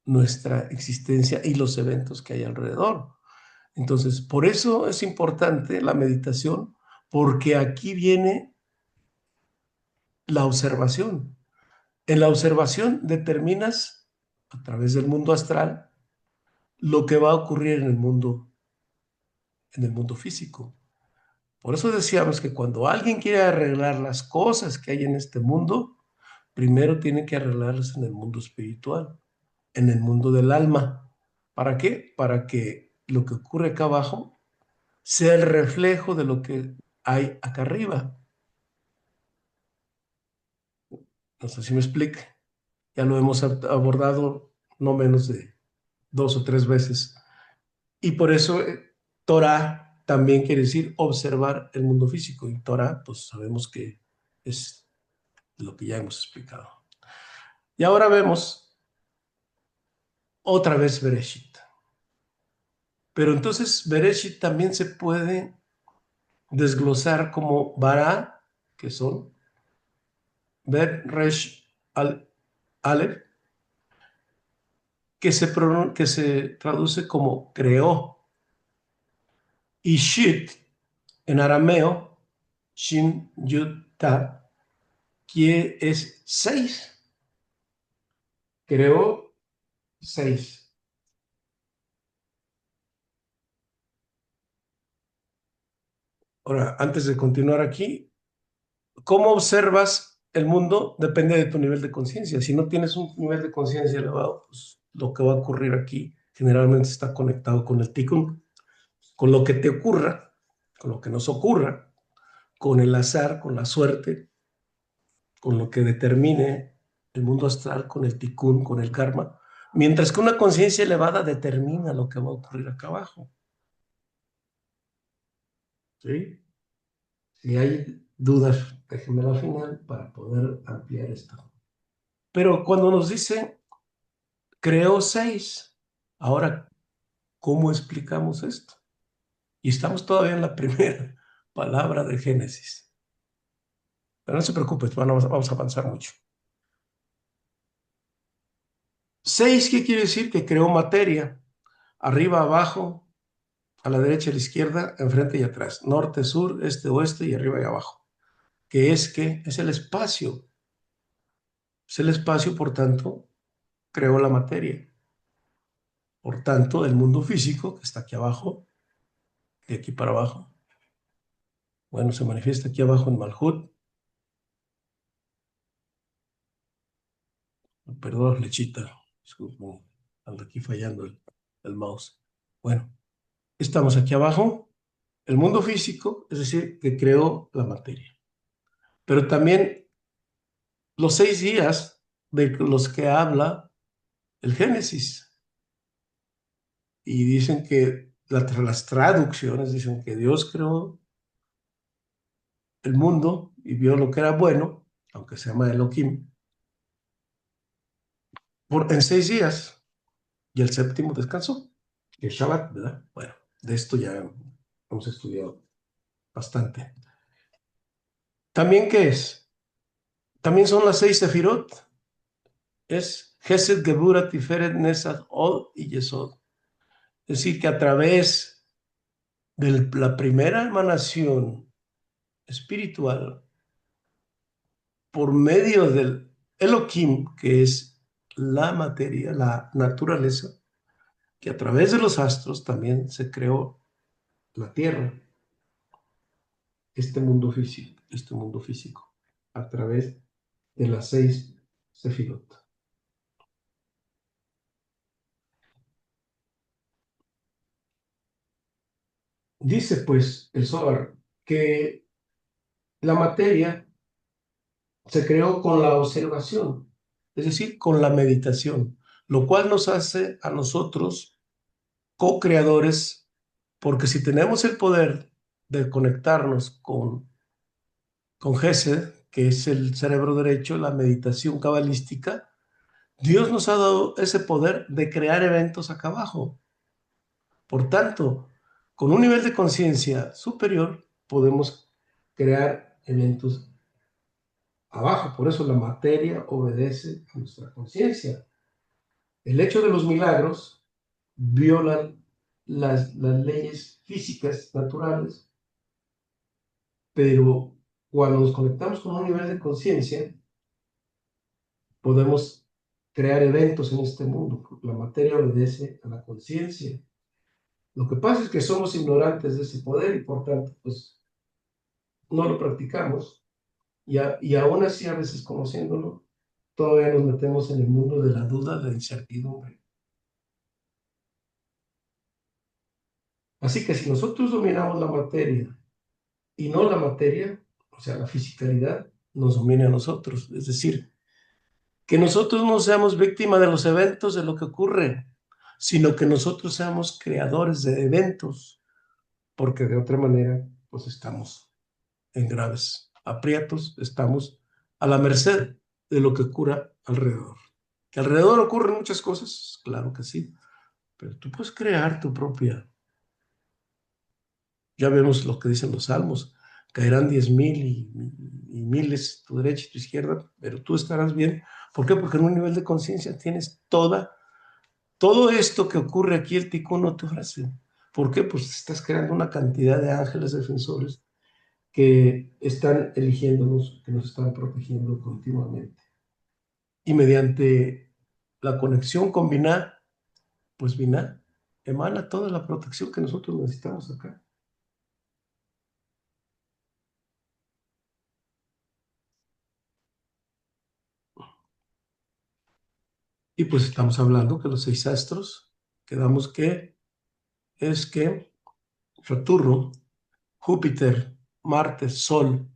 nuestra existencia y los eventos que hay alrededor. Entonces, por eso es importante la meditación, porque aquí viene la observación. En la observación determinas, a través del mundo astral, lo que va a ocurrir en el mundo físico. Por eso decíamos que cuando alguien quiere arreglar las cosas que hay en este mundo, primero tiene que arreglarlas en el mundo espiritual, en el mundo del alma. ¿Para qué? Para que lo que ocurre acá abajo sea el reflejo de lo que hay acá arriba. No sé si me explique. Ya lo hemos abordado no menos de 2 o 3 veces. Y por eso Torah también quiere decir observar el mundo físico. Y Torah, pues sabemos que es lo que ya hemos explicado. Y ahora vemos otra vez Bereshit. Pero entonces Bereshit también se puede desglosar como Bara, que son Bet, Resh, Aleph, que se traduce como creó. Y Shit, en arameo, Shin, Yud, Ta, que es 6. Creó 6. Ahora, antes de continuar aquí, ¿cómo observas el mundo? Depende de tu nivel de conciencia. Si no tienes un nivel de conciencia elevado, pues lo que va a ocurrir aquí generalmente está conectado con el tikkun, con lo que te ocurra, con lo que nos ocurra. con el azar, con la suerte, con lo que determine el mundo astral, con el tikkun, con el karma, mientras que una conciencia elevada determina lo que va a ocurrir acá abajo. ¿Sí? Si hay dudas, déjenmelo al final para poder ampliar esto. Pero cuando nos dice, creó 6, ahora, ¿cómo explicamos esto? Y estamos todavía en la primera palabra de Génesis. Pero no se preocupen, vamos a avanzar mucho. 6, ¿qué quiere decir? Que creó materia, arriba, abajo, a la derecha, a la izquierda, enfrente y atrás, norte, sur, este, oeste y arriba y abajo. ¿Qué es qué? Es el espacio. Es el espacio, por tanto, creó la materia. Por tanto, el mundo físico, que está aquí abajo, de aquí para abajo, bueno, se manifiesta aquí abajo en Malhut. Perdón, lechita, disculpen, anda aquí fallando el mouse. Bueno, estamos aquí abajo, el mundo físico, es decir, que creó la materia. Pero también los 6 días de los que habla el Génesis. Y dicen que las traducciones dicen que Dios creó el mundo y vio lo que era bueno, aunque se llama Elohim, en 6 días. Y el séptimo descansó, el Shabbat, ¿verdad? Bueno, de esto ya hemos estudiado bastante. ¿También qué es? También son las 6 sefirot. Es Gesed, Geburah, Tiferet, Nesach, Od y Yesod. Es decir, que a través de la primera emanación espiritual, por medio del Elohim, que es la materia, la naturaleza, que a través de los astros también se creó la tierra, este mundo físico, a través de las 6 sefirot. Dice pues el Zohar que la materia se creó con la observación, es decir, con la meditación, lo cual nos hace a nosotros co-creadores, porque si tenemos el poder de conectarnos con Gesed, que es el cerebro derecho, la meditación cabalística, Dios nos ha dado ese poder de crear eventos acá abajo. Por tanto, con un nivel de conciencia superior, podemos crear eventos abajo. Por eso la materia obedece a nuestra conciencia. El hecho de los milagros violan las leyes físicas naturales, pero cuando nos conectamos con un nivel de conciencia, podemos crear eventos en este mundo, porque la materia obedece a la conciencia. Lo que pasa es que somos ignorantes de ese poder y por tanto, pues no lo practicamos y aún así a veces conociéndolo, todavía nos metemos en el mundo de la duda, de la incertidumbre. Así que si nosotros dominamos la materia y no la materia, o sea, la fisicalidad, nos domina a nosotros. Es decir, que nosotros no seamos víctimas de los eventos, de lo que ocurre, sino que nosotros seamos creadores de eventos, porque de otra manera, pues estamos en graves aprietos, estamos a la merced de lo que ocurra alrededor. Que alrededor ocurren muchas cosas, claro que sí, pero tú puedes crear tu propia. Ya vemos lo que dicen los salmos, caerán 10,000 y miles tu derecha y tu izquierda, pero tú estarás bien. ¿Por qué? Porque en un nivel de conciencia tienes todo esto que ocurre aquí, el tikkun no te ofrece. ¿Por qué? Pues estás creando una cantidad de ángeles defensores que están eligiéndonos, que nos están protegiendo continuamente. Y mediante la conexión con Binah, pues Binah emana toda la protección que nosotros necesitamos acá. Y pues estamos hablando que los 6 astros, quedamos que es que Saturno, Júpiter, Marte, Sol,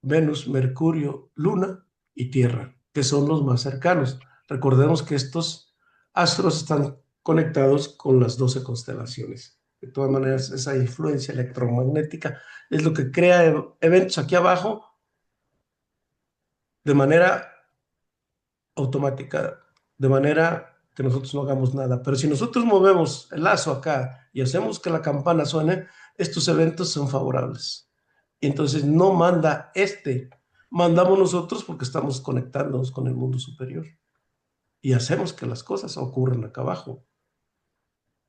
Venus, Mercurio, Luna y Tierra, que son los más cercanos. Recordemos que estos astros están conectados con las 12 constelaciones. De todas maneras, esa influencia electromagnética es lo que crea eventos aquí abajo de manera automática, de manera que nosotros no hagamos nada. Pero si nosotros movemos el lazo acá y hacemos que la campana suene, estos eventos son favorables. Y entonces no manda mandamos nosotros porque estamos conectándonos con el mundo superior y hacemos que las cosas ocurran acá abajo.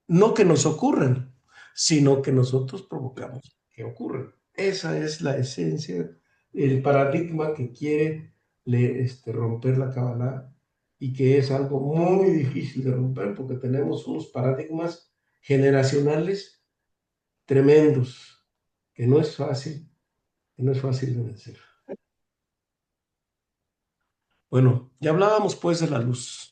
No que nos ocurran, sino que nosotros provocamos que ocurran. Esa es la esencia, el paradigma que quiere romper la Kabbalah y que es algo muy difícil de romper porque tenemos unos paradigmas generacionales tremendos, que no es fácil, que no es fácil de vencer. Bueno, ya hablábamos pues de la luz.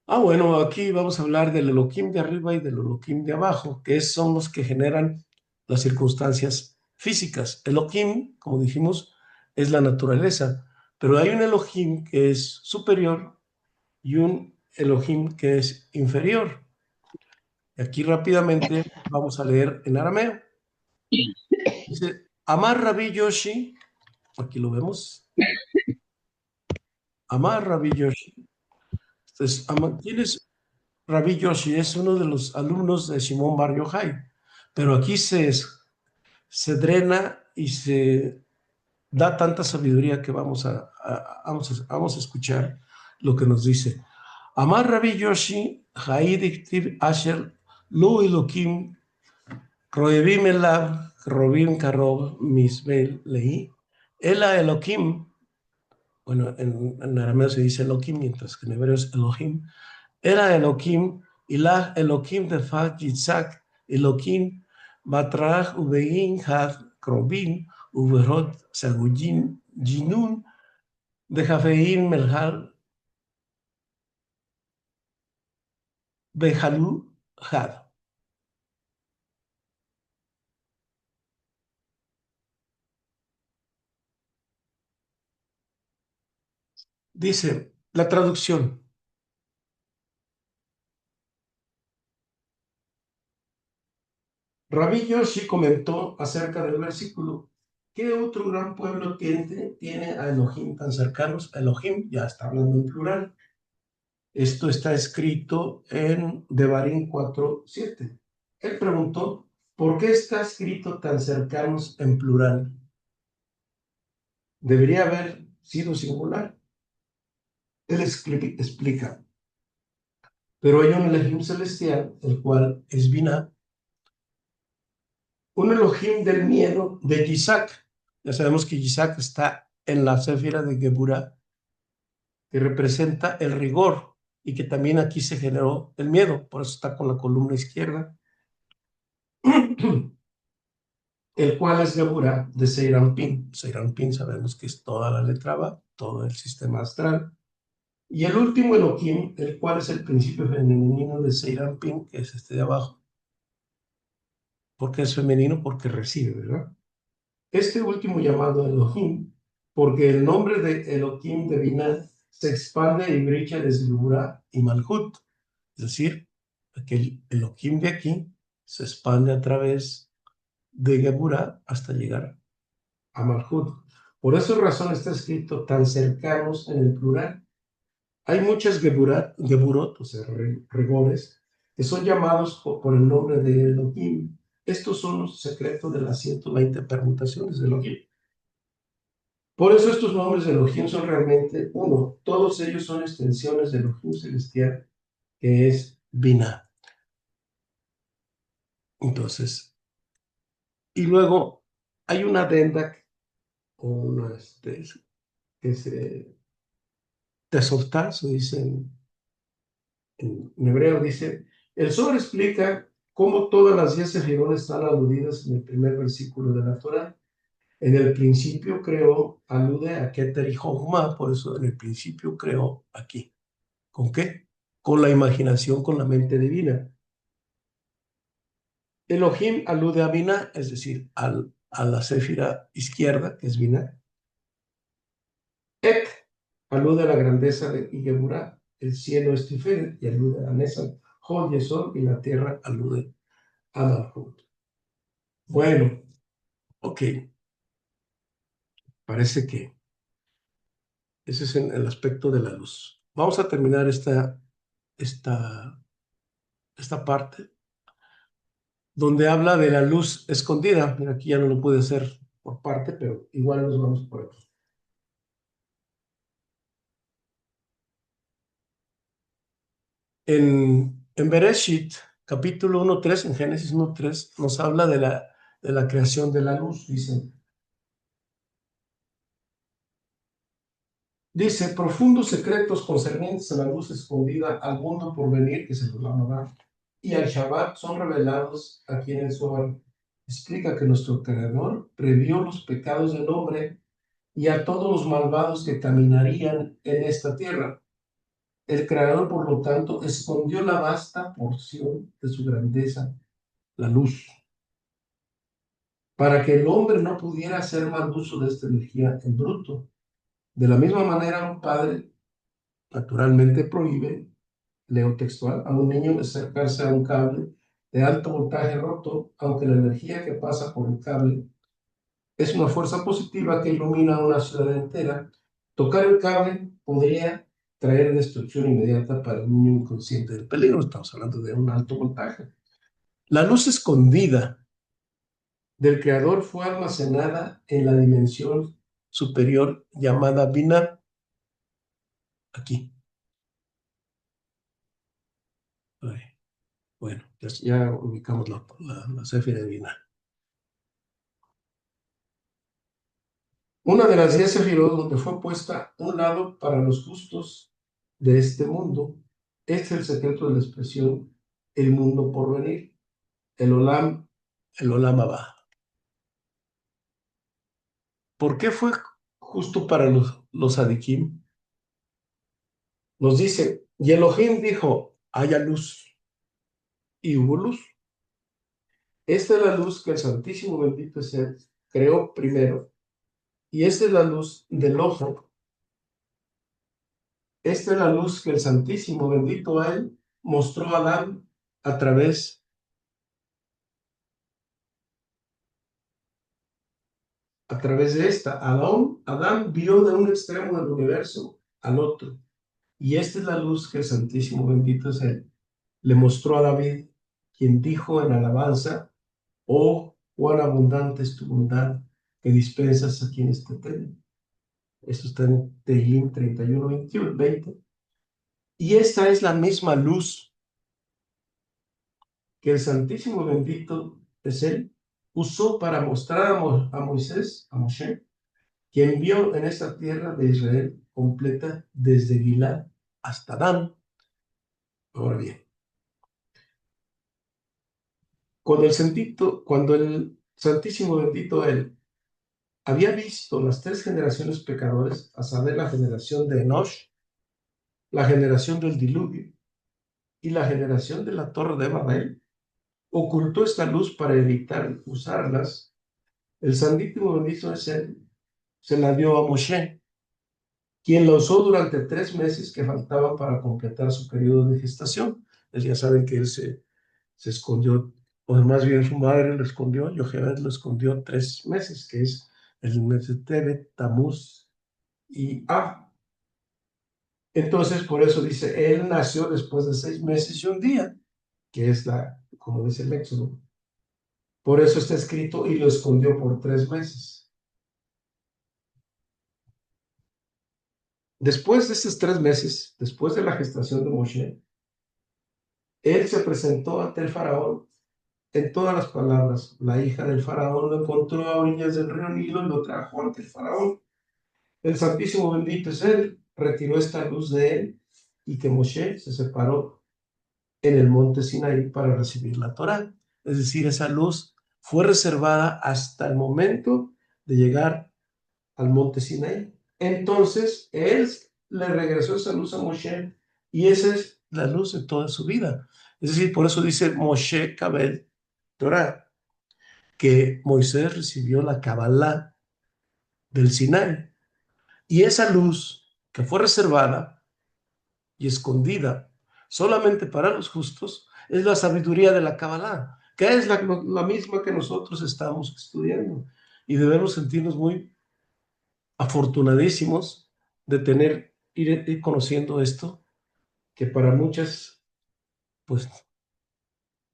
Bueno, aquí vamos a hablar del Elohim de arriba y del Elohim de abajo, que son los que generan las circunstancias físicas. Elohim, como dijimos, es la naturaleza, pero hay un Elohim que es superior y un Elohim que es inferior. Y aquí rápidamente vamos a leer en arameo. Dice, Amar Rabbi Yoshi, aquí lo vemos, Amar Rabbi Yoshi. Entonces, ¿quién es Rabbi Yoshi? Es uno de los alumnos de Shimon Bar Yochai, pero aquí se drena y se da tanta sabiduría que vamos a escuchar lo que nos dice. Amar Rabbi Yoshi, Haidiktiv Asher, Lu Elokim, Roevim Elav, Robim Karov, Misbel Lehi, Ela Elokim, bueno, en arameo se dice Elokim, mientras que en hebreo es Elohim, era Elohim, Ilah Elohim de Fag Yitzhak, Elohim, Batrach Ubein Had Krobin, Uberot Sagujin, Jinun, de Jafein Melhal, Behalu Had. Dice la traducción. Rabbi Yoshi comentó acerca del versículo: ¿qué otro gran pueblo tiene a Elohim tan cercanos? Elohim ya está hablando en plural. Esto está escrito en Devarim 4:7. Él preguntó, ¿por qué está escrito tan cercanos en plural? Debería haber sido singular. Él explica, pero hay un Elohim celestial, el cual es Binah, un Elohim del miedo de Yitzhak. Ya sabemos que Yitzhak está en la Séfira de Geburah, que representa el rigor y que también aquí se generó el miedo, por eso está con la columna izquierda. El cual es Geburah de Seiranpin. Seiranpin sabemos que es toda la letra Ba, todo el sistema astral. Y el último Elohim, el cual es el principio femenino de Seiranpin, que es este de abajo. ¿Por qué es femenino? Porque recibe, ¿verdad? Este último llamado Elohim, porque el nombre de Elohim de Binah se expande y brilla desde Geburah y Malhut. Es decir, que el Elohim de aquí se expande a través de Geburah hasta llegar a Malhut. Por esa razón está escrito tan cercanos en el plural. Hay muchas Geburot, o sea, rigores, que son llamados por el nombre de Elohim. Estos son los secretos de las 120 permutaciones de Elohim. Por eso estos nombres de Elohim son realmente uno. Todos ellos son extensiones de Elohim celestial, que es Binah. Entonces, y luego hay una adenda, o una, que se tesortá, se dice en hebreo, dice, el Zohar explica cómo todas las 10 sefirot están aludidas en el primer versículo de la Torah. En el principio creó, alude a Keter y Jochma, por eso en el principio creó aquí. ¿Con qué? Con la imaginación, con la mente divina. Elohim alude a Binah, es decir, a la céfira izquierda, que es Binah. Et alude a la grandeza de Geburah, el cielo es Tiferet, y alude a Nesan, Hod Yesod, y la tierra alude a Malhut. Bueno, ok, parece que ese es el aspecto de la luz. Vamos a terminar esta parte donde habla de la luz escondida. Mira, aquí ya no lo puede hacer por parte, pero igual nos vamos por aquí. En Bereshit, capítulo 1:3, en Génesis 1:3, nos habla de la creación de la luz. Dice, profundos secretos concernientes a la luz escondida al mundo por venir, que se los llama, y al Shabbat son revelados a quienes son. Explica que nuestro Creador previó los pecados del hombre y a todos los malvados que caminarían en esta tierra. El Creador, por lo tanto, escondió la vasta porción de su grandeza, la luz, para que el hombre no pudiera hacer mal uso de esta energía en bruto. De la misma manera, un padre naturalmente prohíbe, leo textual, a un niño acercarse a un cable de alto voltaje roto, aunque la energía que pasa por el cable es una fuerza positiva que ilumina una ciudad entera. Tocar el cable podría traer destrucción inmediata para el niño inconsciente del peligro. Estamos hablando de un alto voltaje. La luz escondida del Creador fue almacenada en la dimensión superior llamada Binah, aquí. Bueno, ya ubicamos la céfira de Binah. Una de las 10 sefirot donde fue puesta un lado para los justos de este mundo. Este es el secreto de la expresión el mundo por venir, el Olam Abba. ¿Por qué fue justo para los Adikim? Nos dice, y Elohim dijo, haya luz, y hubo luz. Esta es la luz que el Santísimo bendito es Él creó primero, y esta es la luz del ojo. Esta es la luz que el Santísimo bendito a Él mostró a Adán a través de esta. Adán vio de un extremo del universo al otro, y esta es la luz que el Santísimo bendito es Él le mostró a David, quien dijo en alabanza, oh, cuán abundante es tu bondad que dispensas a quienes te temen. Esto está en Tehillim 31, 20. Y esta es la misma luz que el Santísimo bendito es Él usó para mostrar a Moisés, a Moshe, quien vio en esta tierra de Israel completa desde Gilad hasta Dan. Ahora bien, cuando el Santísimo bendito Él había visto las 3 generaciones pecadores, a saber, la generación de Enosh, la generación del diluvio y la generación de la torre de Babel, ocultó esta luz para evitar usarlas. El Santísimo bendito es Él, se la dio a Moshe, quien la usó durante 3 meses que faltaban para completar su periodo de gestación. Pues ya saben que él se escondió, o más bien su madre lo escondió, Yochebed lo escondió 3 meses, que es el mes de Tebet, Tamuz y Av. Entonces, por eso dice, él nació después de 6 meses y un día, que es como dice el Éxodo. Por eso está escrito, y lo escondió por 3 meses. Después de esos 3 meses, después de la gestación de Moshe, él se presentó ante el faraón en todas las palabras. La hija del faraón lo encontró a orillas del río Nilo y lo trajo ante el faraón. El Santísimo bendito es él, retiró esta luz de él, y que Moshe se separó en el monte Sinaí para recibir la Torá. Es decir, esa luz fue reservada hasta el momento de llegar al monte Sinaí. Entonces, él le regresó esa luz a Moshe, y esa es la luz de toda su vida. Es decir, por eso dice Moshe Kabel, Torá, que Moisés recibió la Kabbalah del Sinai. Y esa luz que fue reservada y escondida solamente para los justos es la sabiduría de la Kabbalah, que es la misma que nosotros estamos estudiando. Y debemos sentirnos muy afortunadísimos de ir conociendo esto, que para muchas, pues,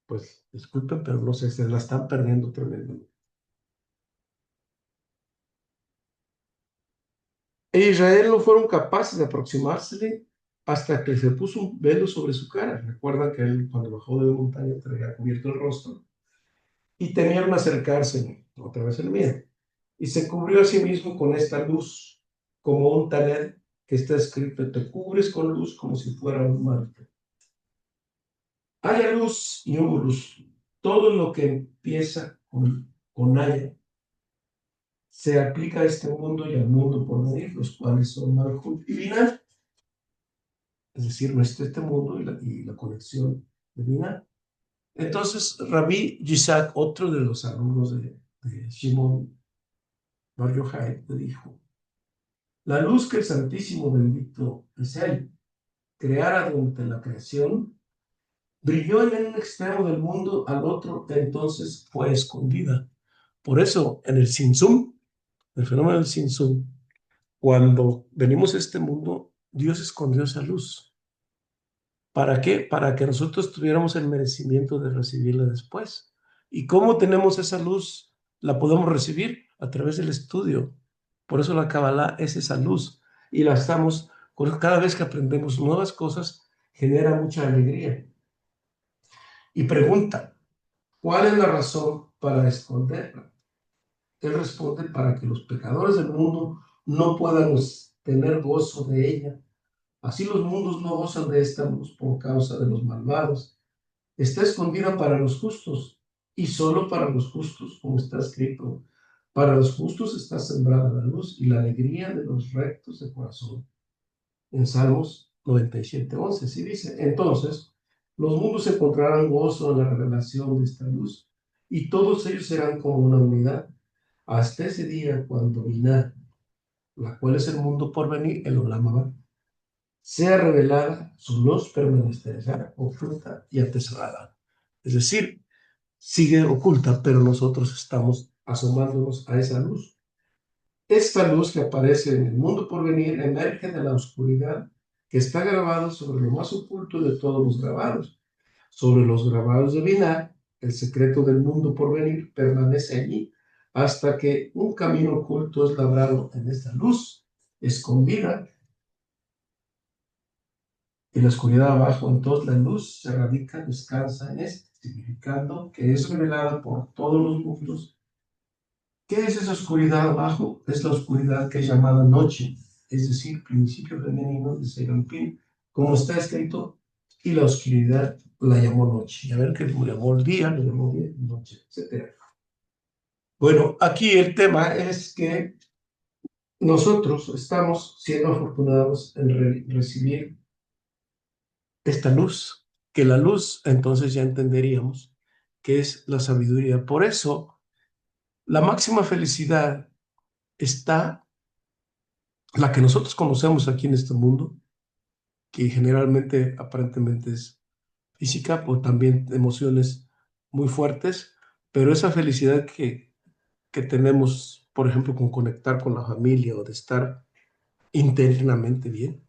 pues, disculpen, pero no sé, se la están perdiendo tremendamente. E Israel no fueron capaces de aproximársele hasta que se puso un velo sobre su cara. Recuerdan que él, cuando bajó de la montaña, traía cubierto el rostro y temieron acercarse otra vez el miedo. Y se cubrió a sí mismo con esta luz, como un taled que está escrito: te cubres con luz como si fuera un manto. Haya luz y hubo luz. Todo lo que empieza con haya se aplica a este mundo y al mundo por venir, los cuales son Malhut y Binah, es decir, nuestro este mundo y la conexión divina. Entonces, Rabbi Yitzhak, otro de los alumnos de Shimon Bar Yochai, le dijo: la luz que el Santísimo bendito es él creara durante la creación brilló en un extremo del mundo, al otro entonces fue escondida. Por eso, en el Tzimtzum, el fenómeno del Tzimtzum, cuando venimos a este mundo, Dios escondió esa luz. ¿Para qué? Para que nosotros tuviéramos el merecimiento de recibirla después. ¿Y cómo tenemos esa luz? La podemos recibir a través del estudio. Por eso la Kabbalah es esa luz. Y la estamos, cada vez que aprendemos nuevas cosas, genera mucha alegría. Y pregunta: ¿cuál es la razón para esconderla? Él responde: para que los pecadores del mundo no puedan tener gozo de ella. Así los mundos no gozan de esta luz por causa de los malvados. Está escondida para los justos y solo para los justos, como está escrito: para los justos está sembrada la luz y la alegría de los rectos de corazón. En Salmos 97:11, así dice: entonces los mundos encontrarán gozo en la revelación de esta luz y todos ellos serán como una unidad hasta ese día cuando Binah, la cual es el mundo por venir, el Olam Abba, sea revelada, su luz permanecerá oculta y atesorada. Es decir, sigue oculta, pero nosotros estamos asomándonos a esa luz. Esta luz que aparece en el mundo por venir emerge de la oscuridad que está grabada sobre lo más oculto de todos los grabados. Sobre los grabados de Binah, el secreto del mundo por venir permanece allí hasta que un camino oculto es labrado en esta luz escondida y la oscuridad abajo. Entonces la luz se radica, descansa en este, significando que es revelada por todos los mundos. ¿Qué es esa oscuridad abajo? Es la oscuridad que es llamada noche, es decir, principio femenino de Serampín, como está escrito: y la oscuridad la llamó noche. Y a ver, que lo llamó el día, lo llamó día, noche, etc. Bueno, aquí el tema es que nosotros estamos siendo afortunados en recibir esta luz, que la luz entonces ya entenderíamos que es la sabiduría. Por eso, la máxima felicidad está, la que nosotros conocemos aquí en este mundo, que generalmente aparentemente es física, o también emociones muy fuertes, pero esa felicidad que tenemos, por ejemplo, con conectar con la familia o de estar internamente bien,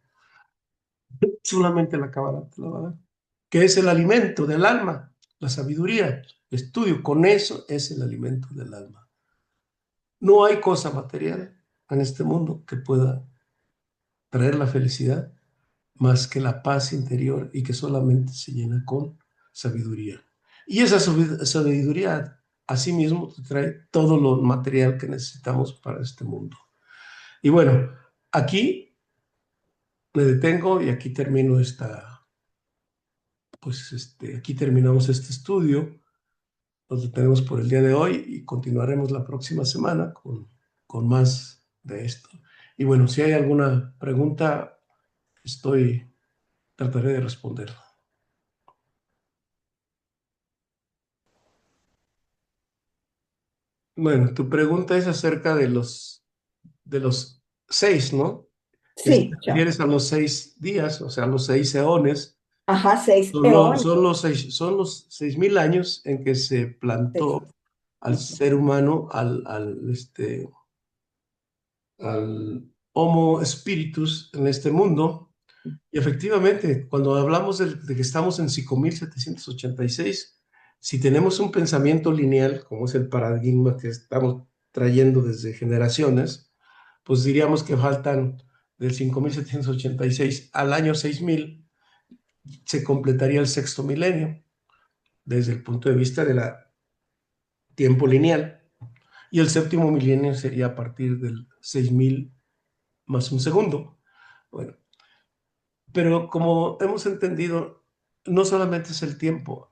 solamente la Cábala te la va a dar, que es el alimento del alma, la sabiduría, el estudio, con eso es el alimento del alma. No hay cosa material en este mundo que pueda traer la felicidad más que la paz interior, y que solamente se llena con sabiduría. Y esa sabiduría asimismo te trae todo lo material que necesitamos para este mundo. Y bueno, aquí me detengo y aquí termino aquí terminamos este estudio. Nos detenemos por el día de hoy y continuaremos la próxima semana con más de esto. Y bueno, si hay alguna pregunta, trataré de responder. Bueno, tu pregunta es acerca de los 6, ¿no? Que si te Sí, Chava. refieres a los 6 días, o sea, los 6 eones, Ajá, seis son, eones. son los 6000 años en que se Seis. plantó al ser humano, al Homo spiritus en este mundo. Y efectivamente, cuando hablamos de que estamos en 5786, si tenemos un pensamiento lineal, como es el paradigma que estamos trayendo desde generaciones, pues diríamos que faltan del 5786 al año 6000, se completaría el sexto milenio desde el punto de vista del tiempo lineal. Y el séptimo milenio sería a partir del 6000 más un segundo. Bueno, pero como hemos entendido, no solamente es el tiempo,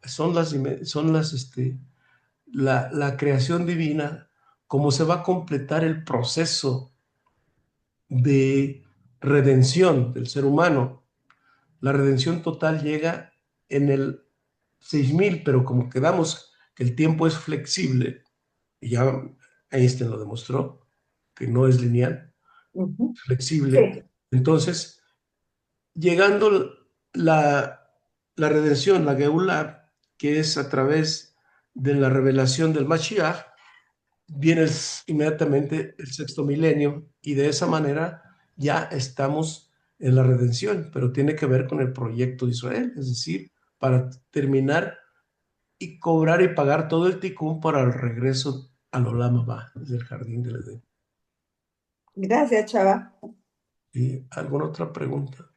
la creación divina, cómo se va a completar el proceso de redención del ser humano. La redención total llega en el 6000, pero como quedamos que el tiempo es flexible, y ya Einstein lo demostró, que no es lineal, Ujú. flexible, Sí. entonces llegando la redención, la Geulah, que es a través de la revelación del Mashiach, viene inmediatamente el sexto milenio y de esa manera ya estamos en la redención, pero tiene que ver con el proyecto de Israel, es decir, para terminar y cobrar y pagar todo el tikkun para el regreso al Olam Abba, desde el jardín del Edén. Gracias, Chava. ¿Y alguna otra pregunta?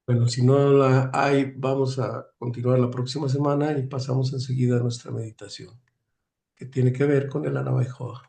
Bueno, si no la hay, vamos a continuar la próxima semana y pasamos enseguida a nuestra meditación, que tiene que ver con el Anabajoa.